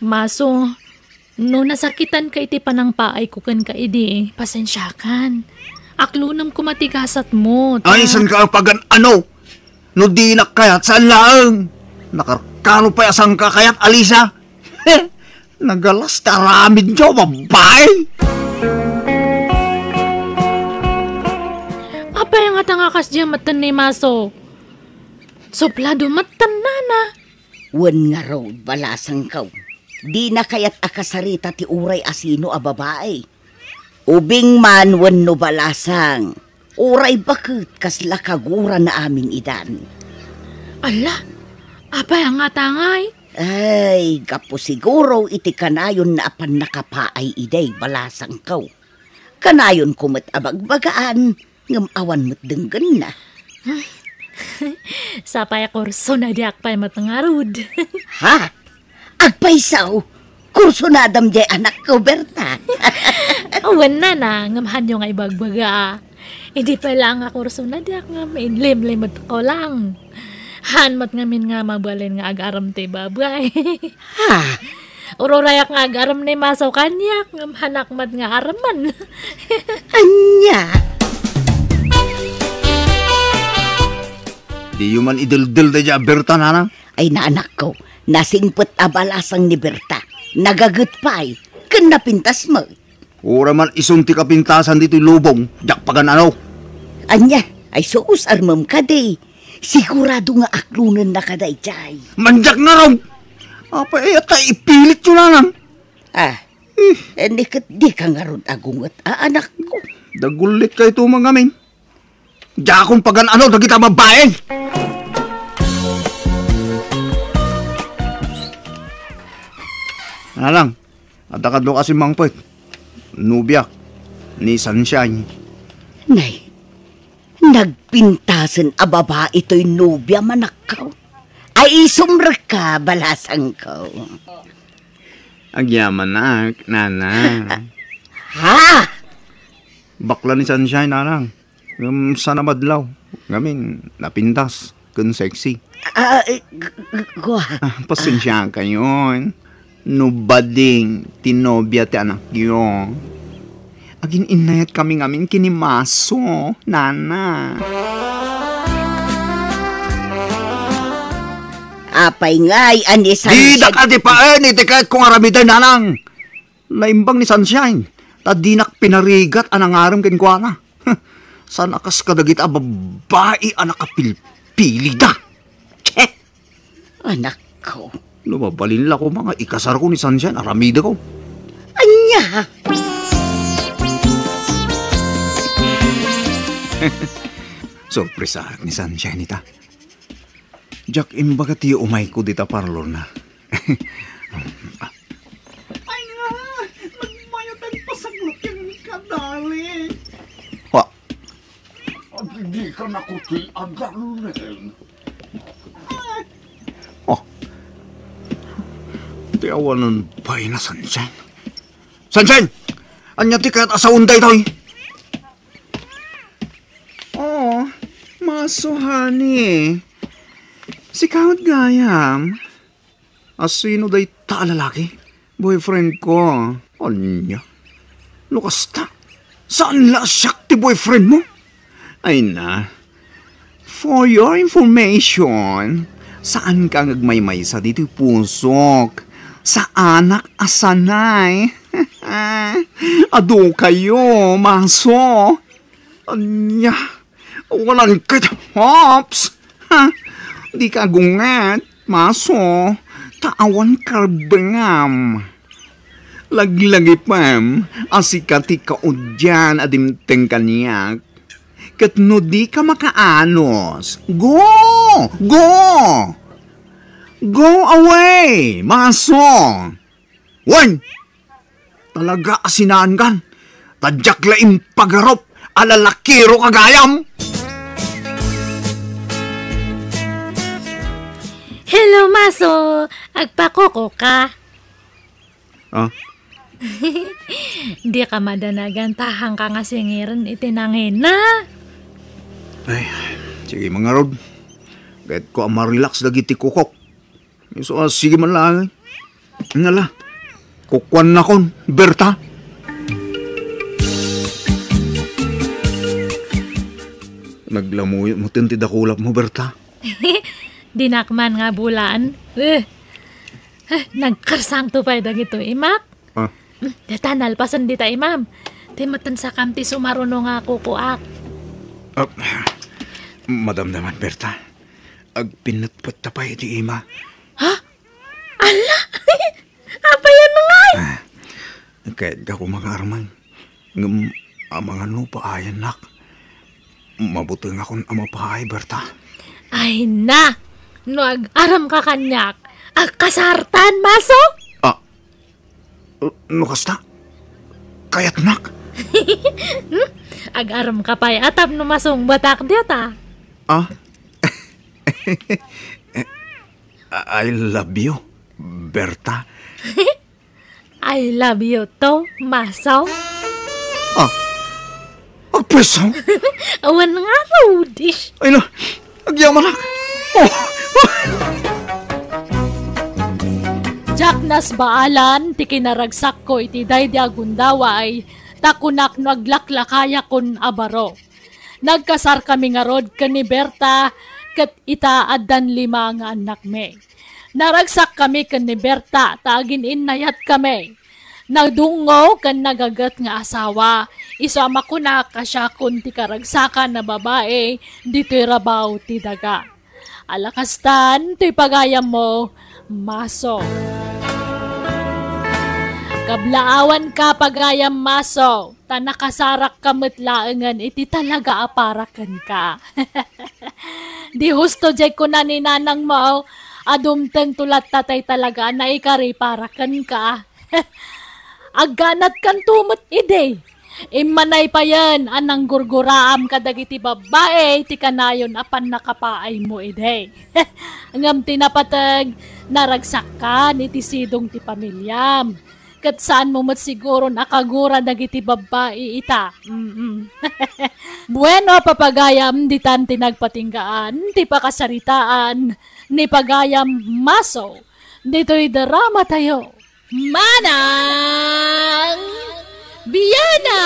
Maso, no nasakitan ka iti panang paay ko kan ka idi, pasensyakan. Aklunam ko matigasat mo. Ay, saan ka pagan ano? No di na kayat saan laang? Nakarkano pa asang ka kayat, Alisa? Nagalas taramid nyo, babae! Apa yung atangakas dyan matan ni Maso? Suplado matan na. Wan nga raw balasang kaw. Di na kayat akasarita ti uray asino a babae. Ubing man wan no balasang. Uray bakit kasla kagura na amin idan. Ala, apa yung atangay? Ay, gapo siguro iti kanayon na apan nakapaay iday balasang kaw. Kanayon kumat abagbagaan, ngam awan mo't denggan na. Sapay kurso na di akpay matangarud. Ha? Agpaisaw? Kurso na adam di anak ko, Berta. Awan na, ngamhan yung ay bagbaga. Hindi pa lang nga kurso na di ak nga mainlim-limot ko lang. Hanmat ngamin nga mabalin nga agaram te babay. Ha? Urorayak nga agaram ni Maso kanyak, ngamhanak mat nga araman. Anya? Di yung man idildil da dya, Berta, nana? Ay naanak ko, nasingpot abalasang ni Berta. Nagagut pa'y, kan napintas mo. Ura man isunti kapintasan dito lubong, jak pagan ano? Anya, ay suus armam ka di. Sigurado nga aklunan na ka, dayjay. Manjak nga raw. Apa ata ipilit yun nanang. Di ka nga ron agungat, anak ko. Dagulit ka ito mga amin. Diya akong pagan-ano, dagita mabaeng. Nalang, adakad mo kasi mangpet. Nubiak, ni Sunshine. Nay, nagpintasan a baba ito'y nobya manakaw. Ay isumra ka, balasang ko. Agyaman na, nana. Ha? Bakla ni Sunshine, nanang. Sana madlaw. Ngamin, napintas. Kun sexy. Gwa. Pasensya ka yun. Nubading, tinobya ti anak yun. Agin inayat kami ngamin kinimaso, nana. Apay nga'y ani Di dakati pa iti kahit kung aramidan, nanang. Laimbang ni Sunshine. Tadinak pinarigat anang aram kenkwana. Sana kas kadagita babae anak kapilpili da. Che! Anak ko. Lumabalin la ko mga ikasar ko ni Sunshine, aramida ko. Anya! Sorpresa ni Sunshine ita. Jack, imbaga tiyo umay ko dita parlor na. Ay nga! Nagmayatan pa sa glutin ka, dali. Ha? Hindi ka nakuti agalunin. Oh. Tiawanan ba na Sunshine? Sunshine! Anya ti kaya't asaunday tayo. Oh, maso, honey. Si Kawat Gayam. Asino day ta lalaki? Boyfriend ko. Anya? Lukas ta. Saan lasyak ti boyfriend mo? Ay na. For your information, saan ka ngagmaymay sa dito pusok? Sa anak asanay. Ado kayo, maso. Anya? Walang hops. Ha? Di ka gungat, maso. Taawan karbengam. Laglagi pam, asikati ka udyan adimteng kanyak. Kat no di ka makaanos. Go! Go! Go away, maso! Wan! Talaga asinaan kan. Tadyak laing pagarop, alalakiro kagayam. Hello, Maso! Agpakoko ka. Ah? Di ka madanagan, tahang ka nga singiran itinangin na. Ay, sige mga rod. Kahit ko ma-relax lagi ti kukok. So, sige man lang. Nala, kukwan na kon, Berta. Naglamuyo mo tintid akulap mo, Berta. Dinakman nga bulan. Nagkarsang tupay dagito, imak. Ah? Datanal pasan dita, imam. Timatan sa kamti sumaruno nga kukuak. Madam naman, Berta. Agpinatpat tapay di ima. Ha? Ala! Apa yan na nga? Kahit ka kumakarman. Mga pa ayan nak. Mabuting akong amapahay, Berta. Ay na! No ag-aram ka kanyak. Agkasartan, Maso? Kasta? Kayat nak? Ag-aram ka pa'y atap no masong batak diyata. I love you, Berta. I love you to, Maso. Preso? Awan nga, Rudish. Ay na, agyaman nak. Jack nas baalan, ti kinaragsak ko iti daydi agundawa ay takunak no aglaklakaya kon abaro. Nagkasar kami nga rod kan ni Berta kat itaaddan 5 nga anak me. Naragsak kami kan ni Berta, tagin inayat kami. Nagdungo kan nagagat nga asawa, Isama ko na kasya kun ti karagsakan na babae, dito'y rabaw ti daga. Alakastan, to'y pagayam mo, maso. Kablaawan ka pagayam maso, tanakasarak kamatlaangan, iti talaga aparakan ka. Di husto jay ko na ni nanang mo, adumteng tulat tatay talaga na ikari parakan ka. Agganat kan tumot ide. Imanay pa yan, anang gurguraam kadagiti babae, ti kanayon apan nakapaay mo ide. Ngam tinapatag, naragsak ka ni ti sidong ti pamilyam. Kat saan mo siguro nakagura dagiti babae ita. Bueno, papagayam, di tan tinagpatinggaan, ti pakasaritaan, ni pagayam maso, dito'y drama tayo. Manang Biyana!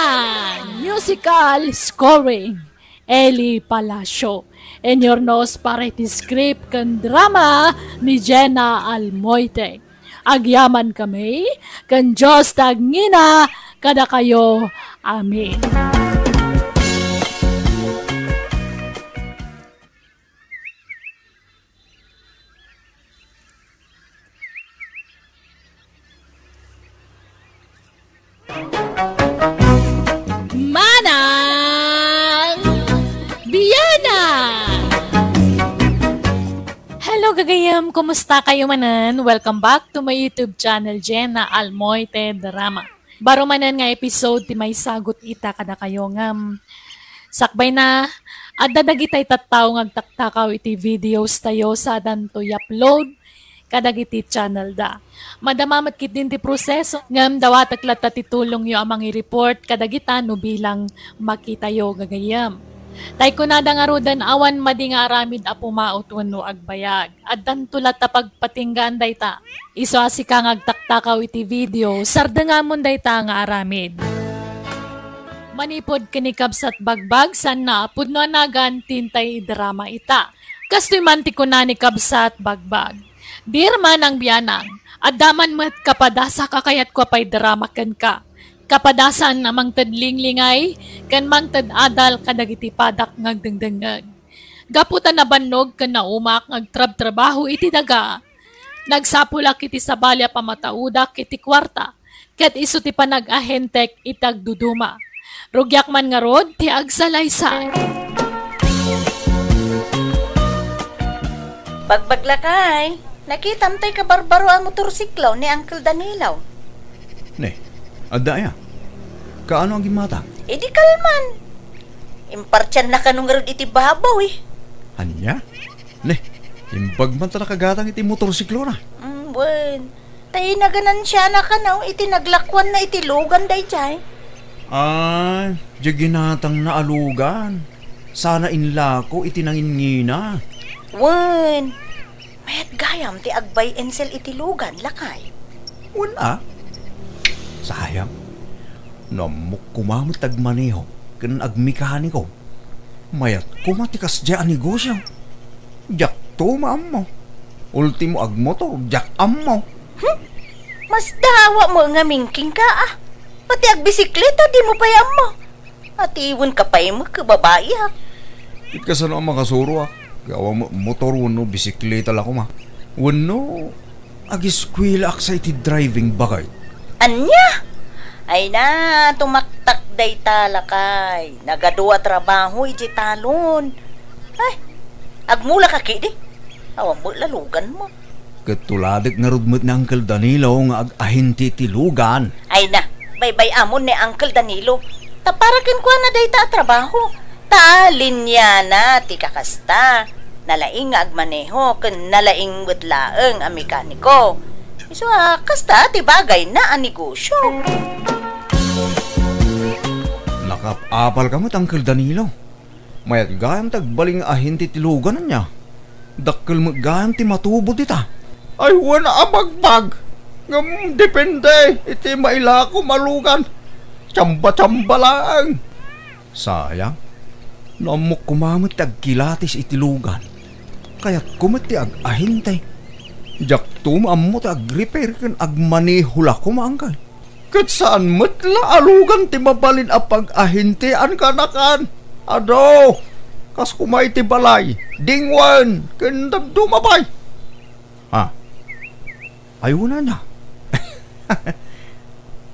Musical scoring Eli Palacio. And your nose parity script kan drama ni Jenna Almoite. Agyaman kami, kan Diyos tagngina, kada kayo. Amen. Manang Biyana! Hello gagayam, kumusta kayo manan? Welcome back to my YouTube channel, Jenna Almoite Drama. Baro manan nga episode, ti may sagot ita kada kayo ngam. Sakbay na, at dadagitay tattaw ngagtaktakaw iti videos tayo sa danto i-upload kadagiti channel da. Madamamat kit din ti proseso ngam dawatak lata titulong yo amang i-report kadagita no bilang makita yo gagayam. Tay kunada nga rodan awan madi nga aramid a pumaot wenno agbayag. Addan tulat ta pagpatinggan dayta. Iso asika ngagtaktakaw iti video sardengamon dayta nga aramid. Manipod kinikabsat bagbag san na pudno anagan tintay drama ita. Kastoy man ti kunani kabsat bagbag. Dirman ang biyanang, adaman mat kapadasa kakayat ko pa'y drama kan ka. Kapadasan namang tadlinglingay, kan mang tadadal kadagiti padak ngagdengdengag. Gaputan na bannog kan naumak ngagtrab-trabaho iti daga. Nagsapulak iti sabalya pamataudak iti kwarta, ket iso ti panag-ahentek itagduduma. Rugyak man nga rod, ti agsalaysay. Pagbaglakay, nakitam tayo kabarbaro ang motorsiklo ni Uncle Danilaw. Ne, adaya. Kaano ang gimata? E di kalman. Impartyan na kanong rod iti babaw eh. Anya? Ne, imbag man ta nakagatang iti motorsiklo na. Buen. Tayo na ganan siya na kanaw iti naglakwan na iti lugan day chay. Ah, di ginatang naalugan. Sana inlako iti nangingina. Buen. Mayat gayam ti agbay ensel iti lugan lakay. Wala. Sayang. Namuk kumamot agmaneho kan agmikani ko. Mayat kumatikas dyan negosyo. Jak to maam mo. Ultimo agmoto, jak am mo. Mas dawa mo nga mingking ka ah. Pati agbisikleta di mo payam mo. At iwan ka pa mo kababae ha. Itkasano ang makasuro ah. Gawa mo motor wano bisikleta la ko ma. Wano agiskwila ak sa iti driving bagay. Anya? Ay na, tumaktak day talakay. Nagadua trabaho iti talon. Ay, agmula ka kidi. Awang mo lalugan mo. Katuladik nga rudmot ni Uncle Danilo nga ag-ahinti tilugan. Ay na, baybay amon ni Uncle Danilo. Taparakan ko na day ta trabaho. Talinya na ti kakasta. Nalaing nga agmaneho ken nalaing wetlaeng a mekaniko. Iso kasta ti bagay na a negosyo. Nakapapal ka mo't Uncle Danilo. Mayat gayam tagbaling ahinti tilugan na niya. Dakkel mo gayam ti matubod ita. Ay wana abagbag. Ngam depende iti maila ko malugan. Tsamba-tsamba lang. Sayang. Namok kumamot agkilatis itilugan. Kaya't kumati ag-ahintay. Jak tumaamot ag-repair kan agmanihula ko maangkal. Kat saan matla alugan ti mabalin a pag-ahintian ka na kan. Ado, kas kumay ti balay, dingwan, kandang dumabay. Ha? Ayuna na.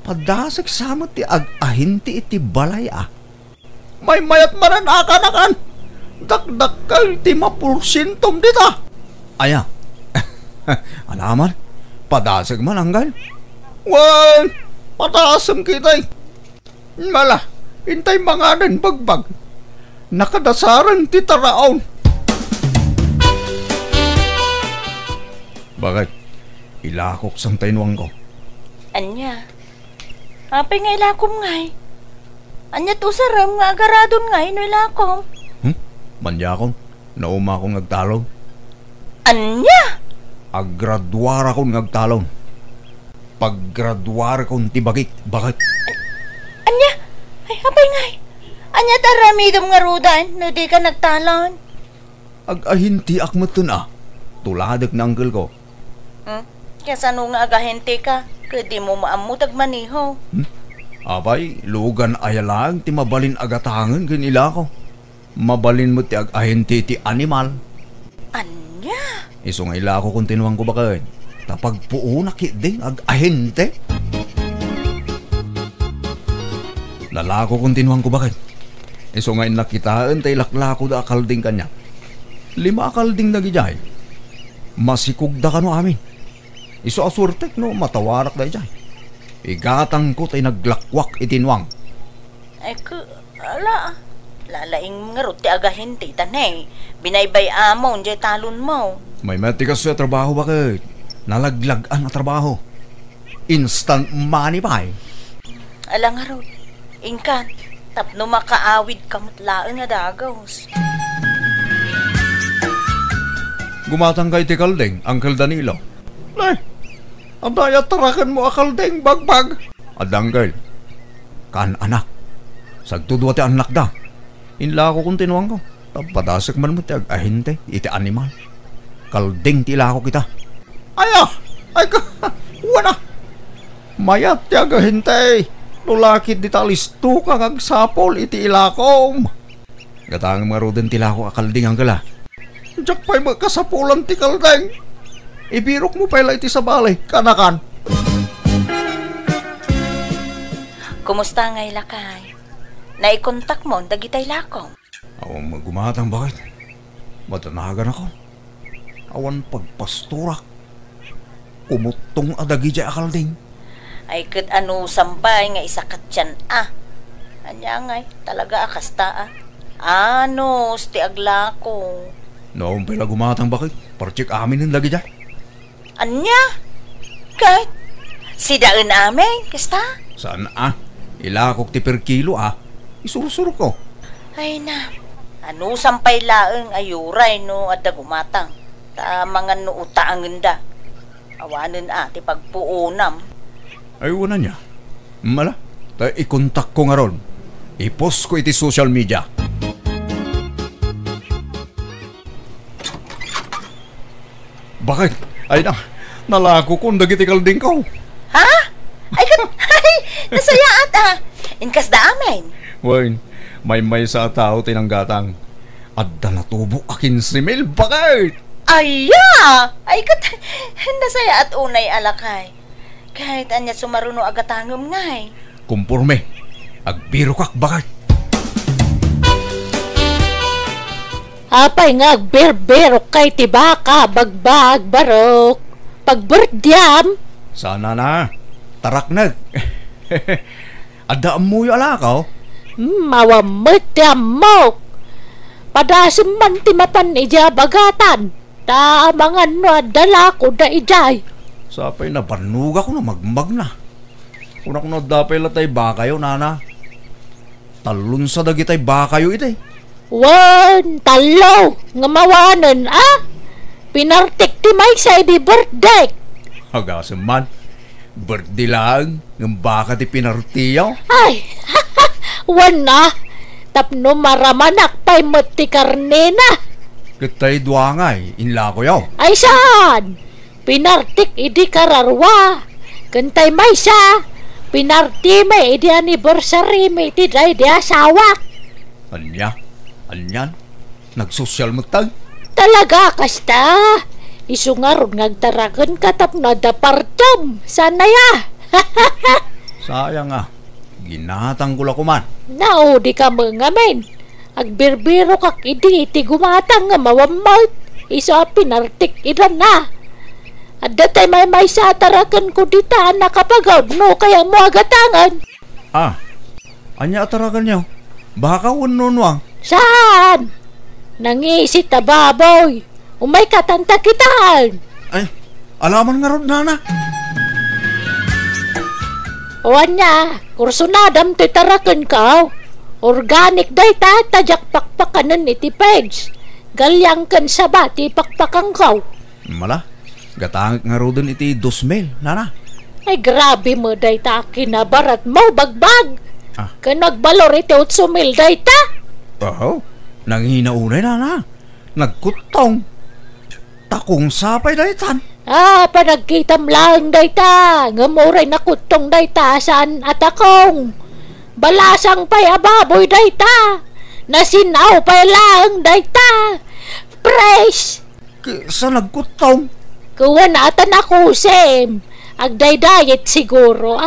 Padasag sama ti ag-ahinti iti balay May mayat manan akanakan. Dakdakal ti mapursintom dita. Aya. Alaman, padasag man anggal. Wan, padasam kitay. Mala, intay manganan bagbag. Nakadasaran ti taraon. Bakit? Ilakok sang tainwang ko. Anya? Apay nga ilakom ngay. Anya to saram nga agaradon ngay no ilakom. Manyakon, nauma akong nagtalon. Anya? Aggraduar akong nagtalon. Paggraduar akong tibagik. Bakit? Anya? Ay, apay ngay. Anya taramidom nga rudan no di ka nagtalon. Ag-ahinti akmatun Tuladak na uncle ko. Kaya sano nga agahente ka? Kadi mo maamutag maniho. Apay, lugan ayalang ti mabalin agatangan kanila ko. Mabalin mo ti ag-ahinti ti animal. Anya? Iso nga ila ako kung tinuwang ko bakit. Tapag puo nakit din ag-ahente. Lalako kung tinuwang ko bakit. Iso nga inakitaan tay laklako da akalding kanya. 5 akalding na gijay. Masikog da ka no amin. Iso asurtek no matawarak da ijay. Igatang ko tay naglakwak itinwang. Ay ala. Lalaing nga ti agahente tanay. Binaybay amon jay talon mo. May matikas sa trabaho bakit. Nalaglagan na trabaho. Instant money ba Ala nga ro. Ingkan. Tapno makaawid kamutlaan nga dagos. Gumatang kay ti Kaldeng, Uncle Danilo. Ang daya tarakan mo Kaldeng, bagbag. Adanggal. Kan anak. Sagtudwa ti anak da. Inla ko kung tinuwang ko. Tapadasak man mo ti ag-ahinte, iti animal. Kaldeng ti ila ko kita. Ay ka, wala. Mayat ti ag-ahinte. Nulakit di talisto kang agsapol iti ilakom. Gatang maroden ti lako akalding ang gala. Diyak pa'y magkasapulan ti Kaldeng. Ibirok mo pala iti sa balay, kanakan. Kumusta nga ilakay? Naikontak mo, dagitay lakom. Awang magumatang bakit? Matanagan ako. Awan pagpasturak. Kumutong adagi dya akalding. Ay kat ano sambay nga isakat yan Anya ngay, talaga akasta Ano, sti aglako. Noong pala gumatang bakit? Parchik amin ng lagi dyan. Anya? Kahit sidaan amin, kasta? Saan Ilakok ti per kilo Isurusuro ko. Ay na, ano sampay laeng ayuray no at gumatang. Ta mga no utaangin da. Awanin ti pagpuunam. Ay wala niya. Mala, ikontak ko nga ron. I-post ko iti social media. Bakit? Ay na, nalako kong dagiti Kalding ko. Ha? Ay, nasayaat Inkas da amin. Wain, may sa tao tinanggatang. Adda natubo akin si Mel, bakit? Aya! Ay, nasayaat unay alakay. Kahit anya sumaruno agatangom ngay. Kumpurme, agbiro kak bakit? Apay nga agberberok kay tibaka, bagbag, barok. Pagberdyam. Sana na, tarak na. Adda mo yung alakaw? Mawamot mo. Padasim man timapan ija bagatan. Ta mga no dala ko da ijay. Sapay na banuga ko na magmag na. Una ko na dapay latay bakayo, nana. Talun sa dagitay bakayo ite. Wan, talo, nga mawanan, Pinartik ti may sa di birthday. Hagasim man, birthday lang, ng baka ti pinartiyaw. Ay, wan na, tapno maramanak pa'y mati karne na. Kitay duangay, inla ko yaw. Ay saan? Pinartik idi kararwa. Kantay may sa, Pinarti may di anniversary may ti day di asawa. Anya? Anyan? Nagsosyal mo tag? Talaga kasta. Isu nga ron ngagtaragan katap na dapartam. Sana ya. Sayang nga. Ginatang ko kuman. Nao di ka mangamin. Agbirbiro kak iti gumatang nga mawamot. Isu pinartik ilan na. At datay may sa atarakan ko dita nakapagaw no kaya mo agatangan. Anya atarakan niyo? Baka ununwang. Saan? Nangisit na baboy. Umay katanta kitaan. Ay, alaman nga ron, nana. Owan niya, kursunadam titarakan ka. Organic day tajak pakpakanan iti page. Galyang kan sabati pakpakang ka. Mala, gatangit nga ron iti 2,000, nana. Ay grabe mo day ta kinabarat mo bagbag. Kanagbalor iti 8,000 day ta. Nanghinaunay, nana. Nagkutong. Takong sapay daytan. Panagkitam lang dayta. Ngamuray nakutong dayta saan at akong. Balasang pay ababoy dayta. Nasinaw pay lang dayta. Fresh. Sa nagkutong? Kuha na atan ako, Sem. Agday-diet siguro,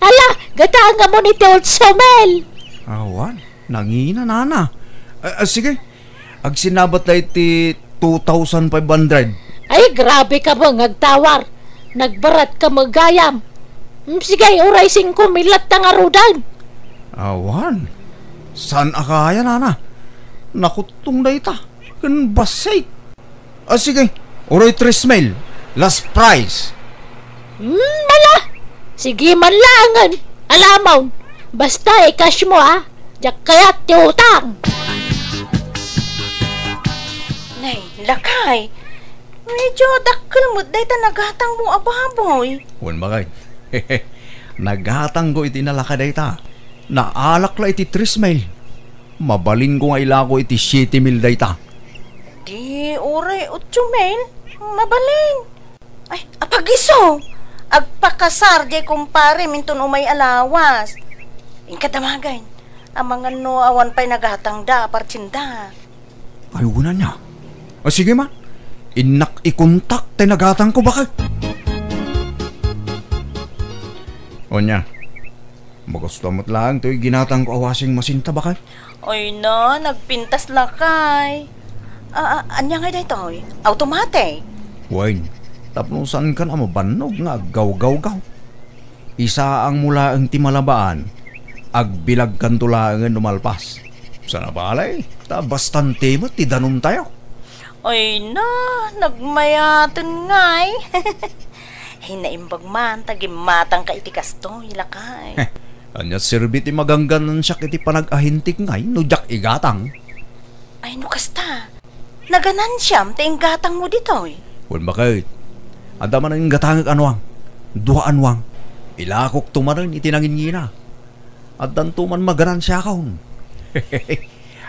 Ala, gatanga mo ni Teot Somel. Awan, nangina, nana. Sige, agsinabat na iti 2,500. Ay, grabe ka ba ngagtawar. Nagbarat ka magayam. Sige, uray 5 milat na nga rudan. Awan, saan akaya, nana? Nakutong na ita. Kan basay. Sige, uray 3,000. Last price. Mala. Sige man langan. Alamaw. Basta i-cash mo, Diyak kaya't ti utang. Nay, lakay. Medyo dakkel mo day ta naghatang mo ababoy. Wan bagay. Naghatang ko iti nalakaday ta. Naalak la iti 3,000. Mabalin ko nga ila ko iti 7,000 day ta. Di oray 8,000. Mabalin. Ay, apagiso. Agpakasar di kumpare minton umay alawas. Inkadamagay. Ang mga no awan pa'y naghatang da partinda. Ay, una niya. Sige man. Inak ikontak tayo naghatang ko bakit? O niya. Magustulamot lang ito'y ginatang ko awasing masinta bakit? Ay na, nagpintas lakay. Anya nga dito, automatic. Wayne, tapnusan ka na mabanog nga gaw-gaw-gaw. Isa ang mula ang timalabaan, agbilag kantulangan numalpas. Sana balay, bastante mo, tidanong tayo. Ay na, nagmayatin nga Hinaimbag man, tagimatang ka iti kasto, ilakay. Anyat sirbiti magangganan siya kiti panag-ahintik ngay, nudyak igatang. Ay no kasta, naganan siyam, ting gatang mo dito Wan bakit? Adaman ang gatangag anwang, duha anwang, ilakok tumanan itinangin at dantuman maganan siya kaon.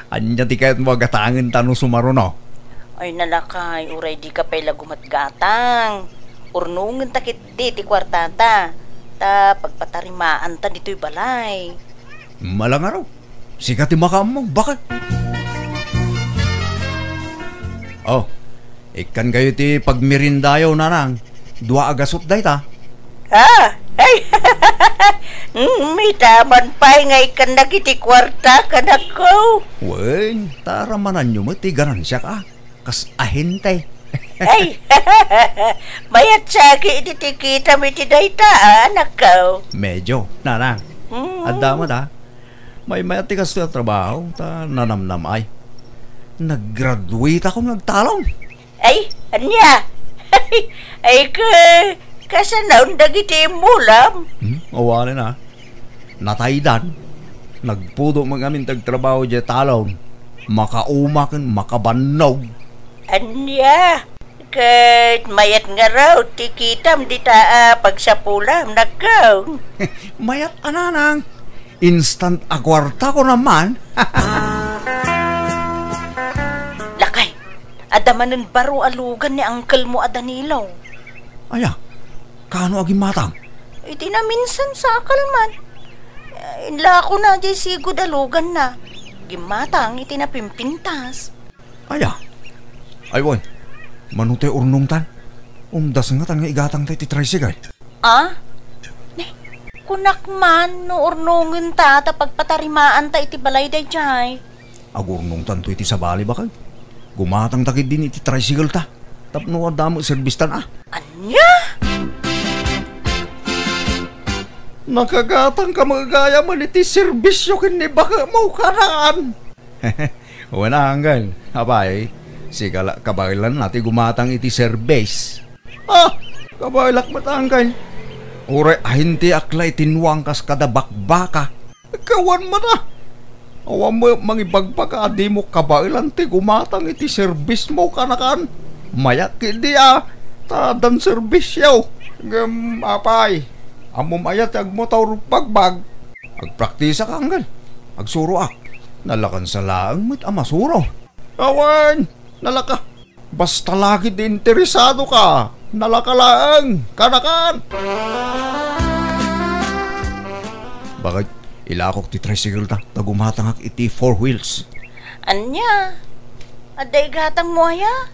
Anya ti kahit mo gatangan tanong sumaro no? Ay nalakay, uray di ka pala gumatgatang. Urnungan takit di ti kwartata. Ta pagpatarimaan ta dito'y balay. Malang araw, sikat ti makam mo, bakit? Oh, ikan kayo ti pagmirindayaw nanang, dua agasot day ta. Ay, may taman pa'y ngay kan nagiti kwarta kanak ko. Wen, taramanan nyo mo, ti ganansya ka. Kas ahintay. Ay, mayat sagi ititikita mi ti dayta, anak ko. Medyo, nanang. At dama ta, may mayat ti kasto trabaho, ta nanamnam ay. Nag-graduate ako nagtalong. Ay, anya? Ay, kasanaon dagiti mulam. Awalin na. Nataydan. Nagpudo magamin tagtrabaho di talon. Makaumakan, makabanog. Anya? Kat mayat nga raw, tikitam di taa pagsapulam, nagkaw. Mayat ananang. Instant akwarta ko naman. Lakay, adamanan baro alugan ni Uncle mo Danilo. Aya, kano aging matang? iti na minsan sa akalman. Inla ko na di sigod alugan na. Gimatang iti na pimpintas. Aya. Aywan. Manutay urnong tan. Umdas nga tan nga igatang tayo ti tricycle. Ah? Kunak man no urnongen ta pagpatarimaan ta iti balay day jay. Agurnong tan to iti sabali bakal. Gumatang takid din iti tricycle ta. Tapno adamo service tan Anya? Nakagatang ka magagaya man iti serbisyo kini baka mau karaan. Wala hanggal. Abay, sigala kabailan natin gumatang iti service. Kabailak matanggal. Ure ahinti aklay tinwang kas kada bakbaka. Kawan mo na. Awan mo mangibagbaga adi mo kabailan ti gumatang iti service mo kanakan. Mayak hindi tadan service yaw. Apay. Amom ayat agmotor bagbag. Agpraktisa ka hanggan. Agsuro nalakan sa laang mit amasuro. Awan, nalaka. Basta lagi di interesado ka. Nalakalaang, kanakan. Bakit ilakok ti tricycle ta? Tagumatangak iti 4 wheels. Anya? Aday gatang mo aya?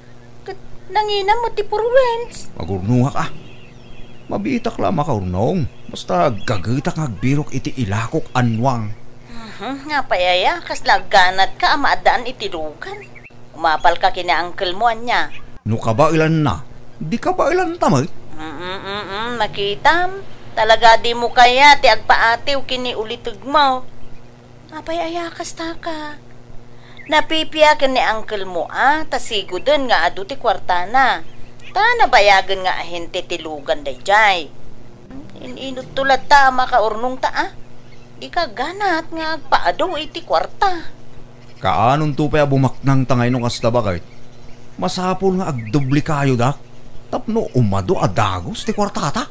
Nangina mo ti 4 wheels. Magurnungak Mabitak lang makaurnong. Basta gagitak agbirok iti ilakok anwang. Nga payaya, kaslaganat ka amaadaan iti lugan. Umapal ka kina uncle mo anya. No kabailan na, di kabailan tamay. Makitam. Talaga di mo kaya ti agpaatiw kini ulitug mo. Apayaya kasta ka. Napipiyagan ni uncle mo tasigudon nga adu ti kwartana. Ta nabayagan nga ahente ti lugan dayjay. Inut tulad ta makaurnong ta Di ka ganat nga agpaado iti kwarta. Kaanon tupay bumaknang tangay nung kasta bakit? Masapol nga agdubli kayo dak. Tapno umado adagos ti kwarta ta.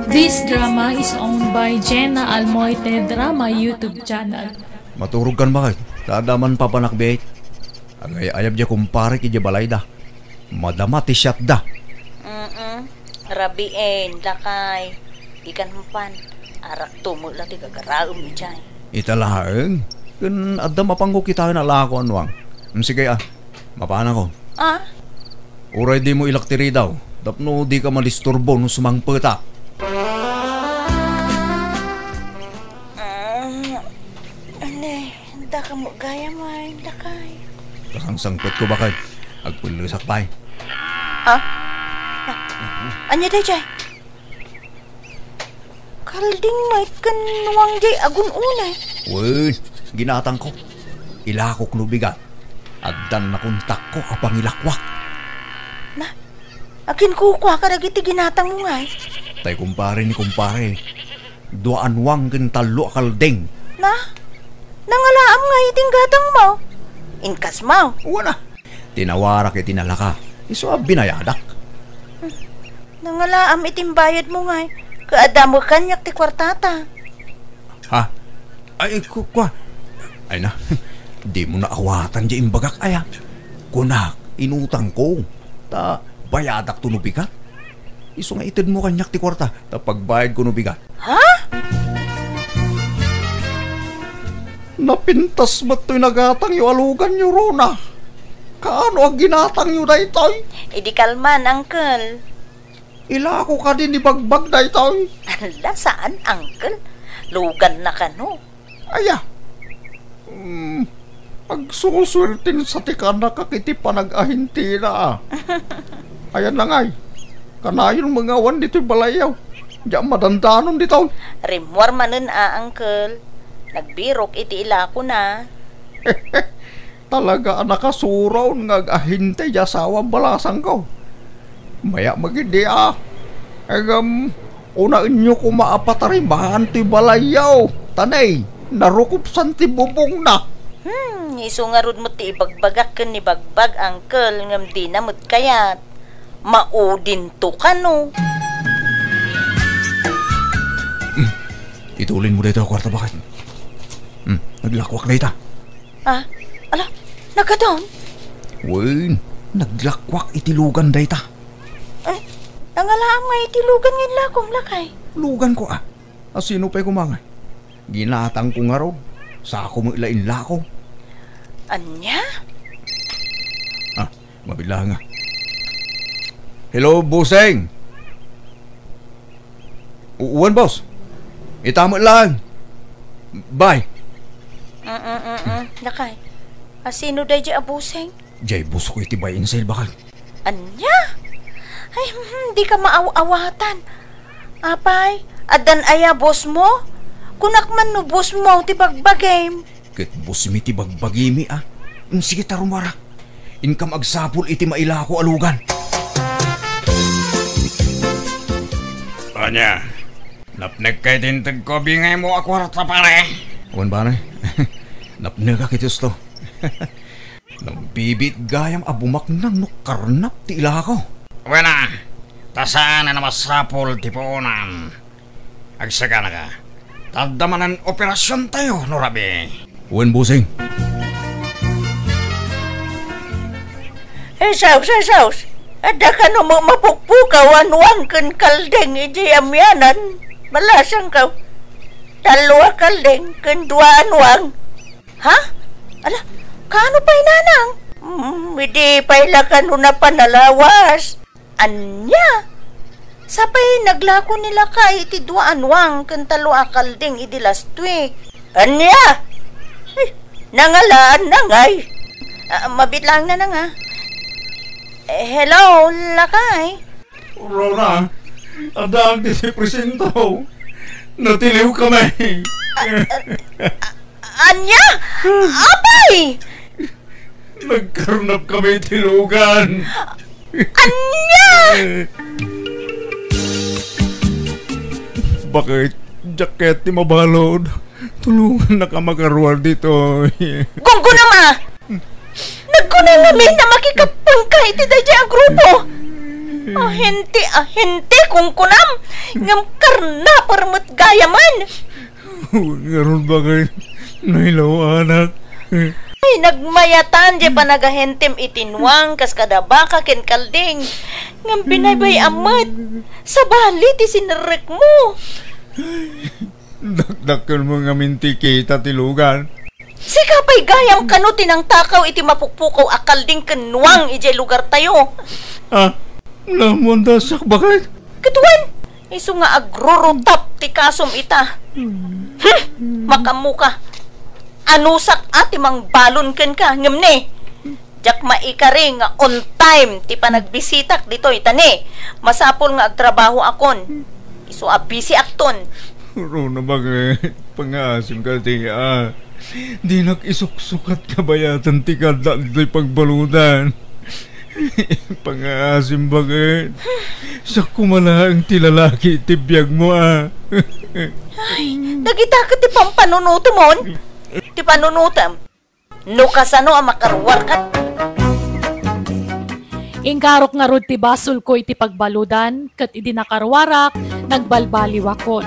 This drama is owned by Jenna Almoite Drama YouTube channel. Maturog kan bakit? Dadaman pa panakbet. Agay-ayab diya kumpare ki balay da. Madama ti shot da. Rabien, lakay. Ikan humpan. Arak tumula ti gagaraom ni Jay. Italaeng. Kan adda mapanggo kita na lako anwang. Sige mapana ko. Uray di mo ilaktiri daw. Tapno di ka malisturbo no sumangpeta. Da ka mo gaya man, lakay. Kasangsangpet ko bakit? Agpulisak pa'y. Anya day Jay? Kalding may kanuwang Jay agun unay. Wen, ginatang ko. Ilakok no bigat. Addan na kontak ko apang ilakwak. Na, akin kukwa ka dagiti ginatang mo ngay. Tay kumpare ni kumpare. Duanwang kin talo kalding. Na, nangalaam nga iting gatang mo. Inkas mo. Wala. Tinawarak itinalaka. Iso binayadak. Nangalaam iting bayad mo ngay. Kaada mo kanyak ti kwartata. Ay, kukwa. Ay na, di mo na awatan di imbagak aya. Kunak, inutang ko. Ta, bayadak to nubigat. Iso nga itid mo kanyak ti kwarta. Ta pagbayad ko nubigat. Napintas ba't to'y nagatang yu alugan yu Rona? Kaano ang ginatang yu na ito'y? Di kalman, uncle. Ilako ka din ni bagbag na ito'y. Ala, saan, uncle? Lugan na ka, no? Aya. Pagsuswertin sa tika na kakiti panag-ahinti na Ayan na ngay. Kanayon mga wan dito'y balayaw. Diyan madandanon dito'y. Rimwar manun uncle. Nagbirok iti ilako na. Talaga nakasuraw nga ahinte yasawa balasang ko. Maya magindi una inyo ko maapatarimahan ti balayaw. Tanay, narukupsan ti bubong na. Isungarod mo ti ibagbagak kan ni bagbag uncle ngam di namut kayat. Maudin to ka no. Itulin mo dito kwarta bakit? Naglakwak na ita. Ala, nagkadon? Wen, naglakwak itilugan da ita. Nangalaam nga itilugan ngayon lakong lakay. Lugan ko Asino pa'y kumangay? Ginatang ko nga raw. Sa ako mo ilain lako. Anya? Mabila nga. Hello, Buseng. Uwan, boss. Itama lang. Bye. Lakay. Asino day di abuseng? Jay, bus ko itibayin sa ilbakal. Anya? Ay, di ka maaw-awatan. Apay, adan aya boss mo? Kunak man no boss mo, tibagbagay. Kit bus mi tibagbagimi Sige tarumarak. Inkam agsapul iti maila ko alugan. Anya, napnag kay tintag ko bingay mo ako rata pare. Awan ba na? Napnag ka kitos to. Nang bibit gayam abumak nang nukarnap ti ila ko. Wala, tasaan na masapul ti poonan. Agsaga na ka. Tadamanan operasyon tayo, Norabi. Uwan, Buseng. Saus. Ada ka no mapukpukaw anuang kan kaldeng iji amyanan. Malasang ka. Dalawa kaldeng kan dua anuang. Ha? Ala, kano pa'y nanang? Hindi pa'y lakano na panalawas. Anya? Sapay naglako nila ka iti dua anuang kan dalawa kaldeng iti last week. Anya? Ay, nangalaan nangay. Mabitlang na nga. Hello, lakay. Rona, adang di si presento. Natiliw kami. Anya? Abay! Nagkarnap kami tilugan. Anya! Bakit jacket ni mabalod? Tulungan na ka magaruar dito. Gunggo na ma! Nagkunay namin na makikapangka iti dadya ang grupo. Ahente kung kunam. Ngam karna parmat gayaman. Ngaron bakit nailaw anak? Ay, nagmayatan di pa nagahentem itinwang kas kada baka ken kalding. Ngam binaybay amat. Sa bali ti sinarek mo. Dakdakan mo nga minti kita tilugan. Sika pa'y gayam kano tinang takaw iti mapukpukaw akalding kenwang iti lugar tayo. Namundasak bakit? Katuan, iso nga agrurutap ti kasom ita. Makamuka. Anusak ati mang balon ken ka, ngamne. Jak maikari nga on time ti panagbisitak dito itani. Masapol nga agtrabaho akon. Iso busy akton. Rona bakit? Pangasim ka tiya. Di nakisuksukat kabayatan ti kada dito'y pagbaludan. Pangaasim bakit? Sa kumalaang ti lalaki ti biyag mo Ay, nagitakot ti pampanunuto mon. Ti panunutam. Nukasano ang makarwar ka. Ingkarok nga rod ti basol ko iti pagbaludan, kat idi nakarwarak, nagbalbaliwakon.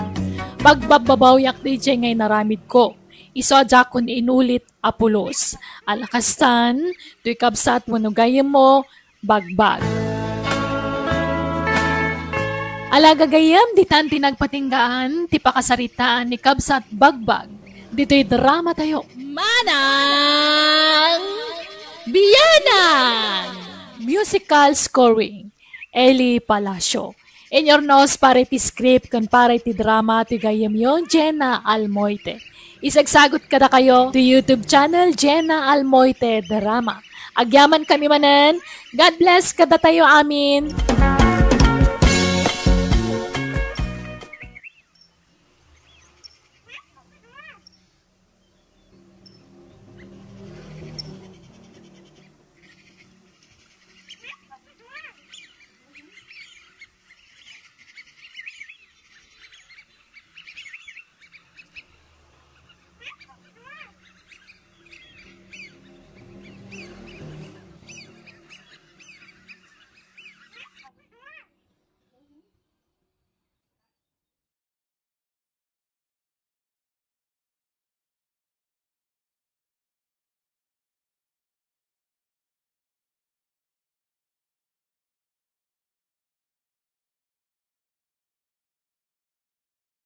Pagbababawiak di jay ngay naramid ko. Isadya kon inulit apulos. Alakastan, tuy kabsat mo nugayem mo, bagbag. Alagagayam, ditan tinagpatinggaan, ti pakasaritaan ni kabsat bagbag. Dito'y drama tayo. Manang Biyanan! Musical scoring, Eli Palacio. In your nose, pare ti script, kan pare ti drama, ti gayam yon, Jenna Almoite. Isagsagot kada kayo to YouTube channel Jenna Almoite Drama. Agyaman kami manen. God bless kada tayo amin.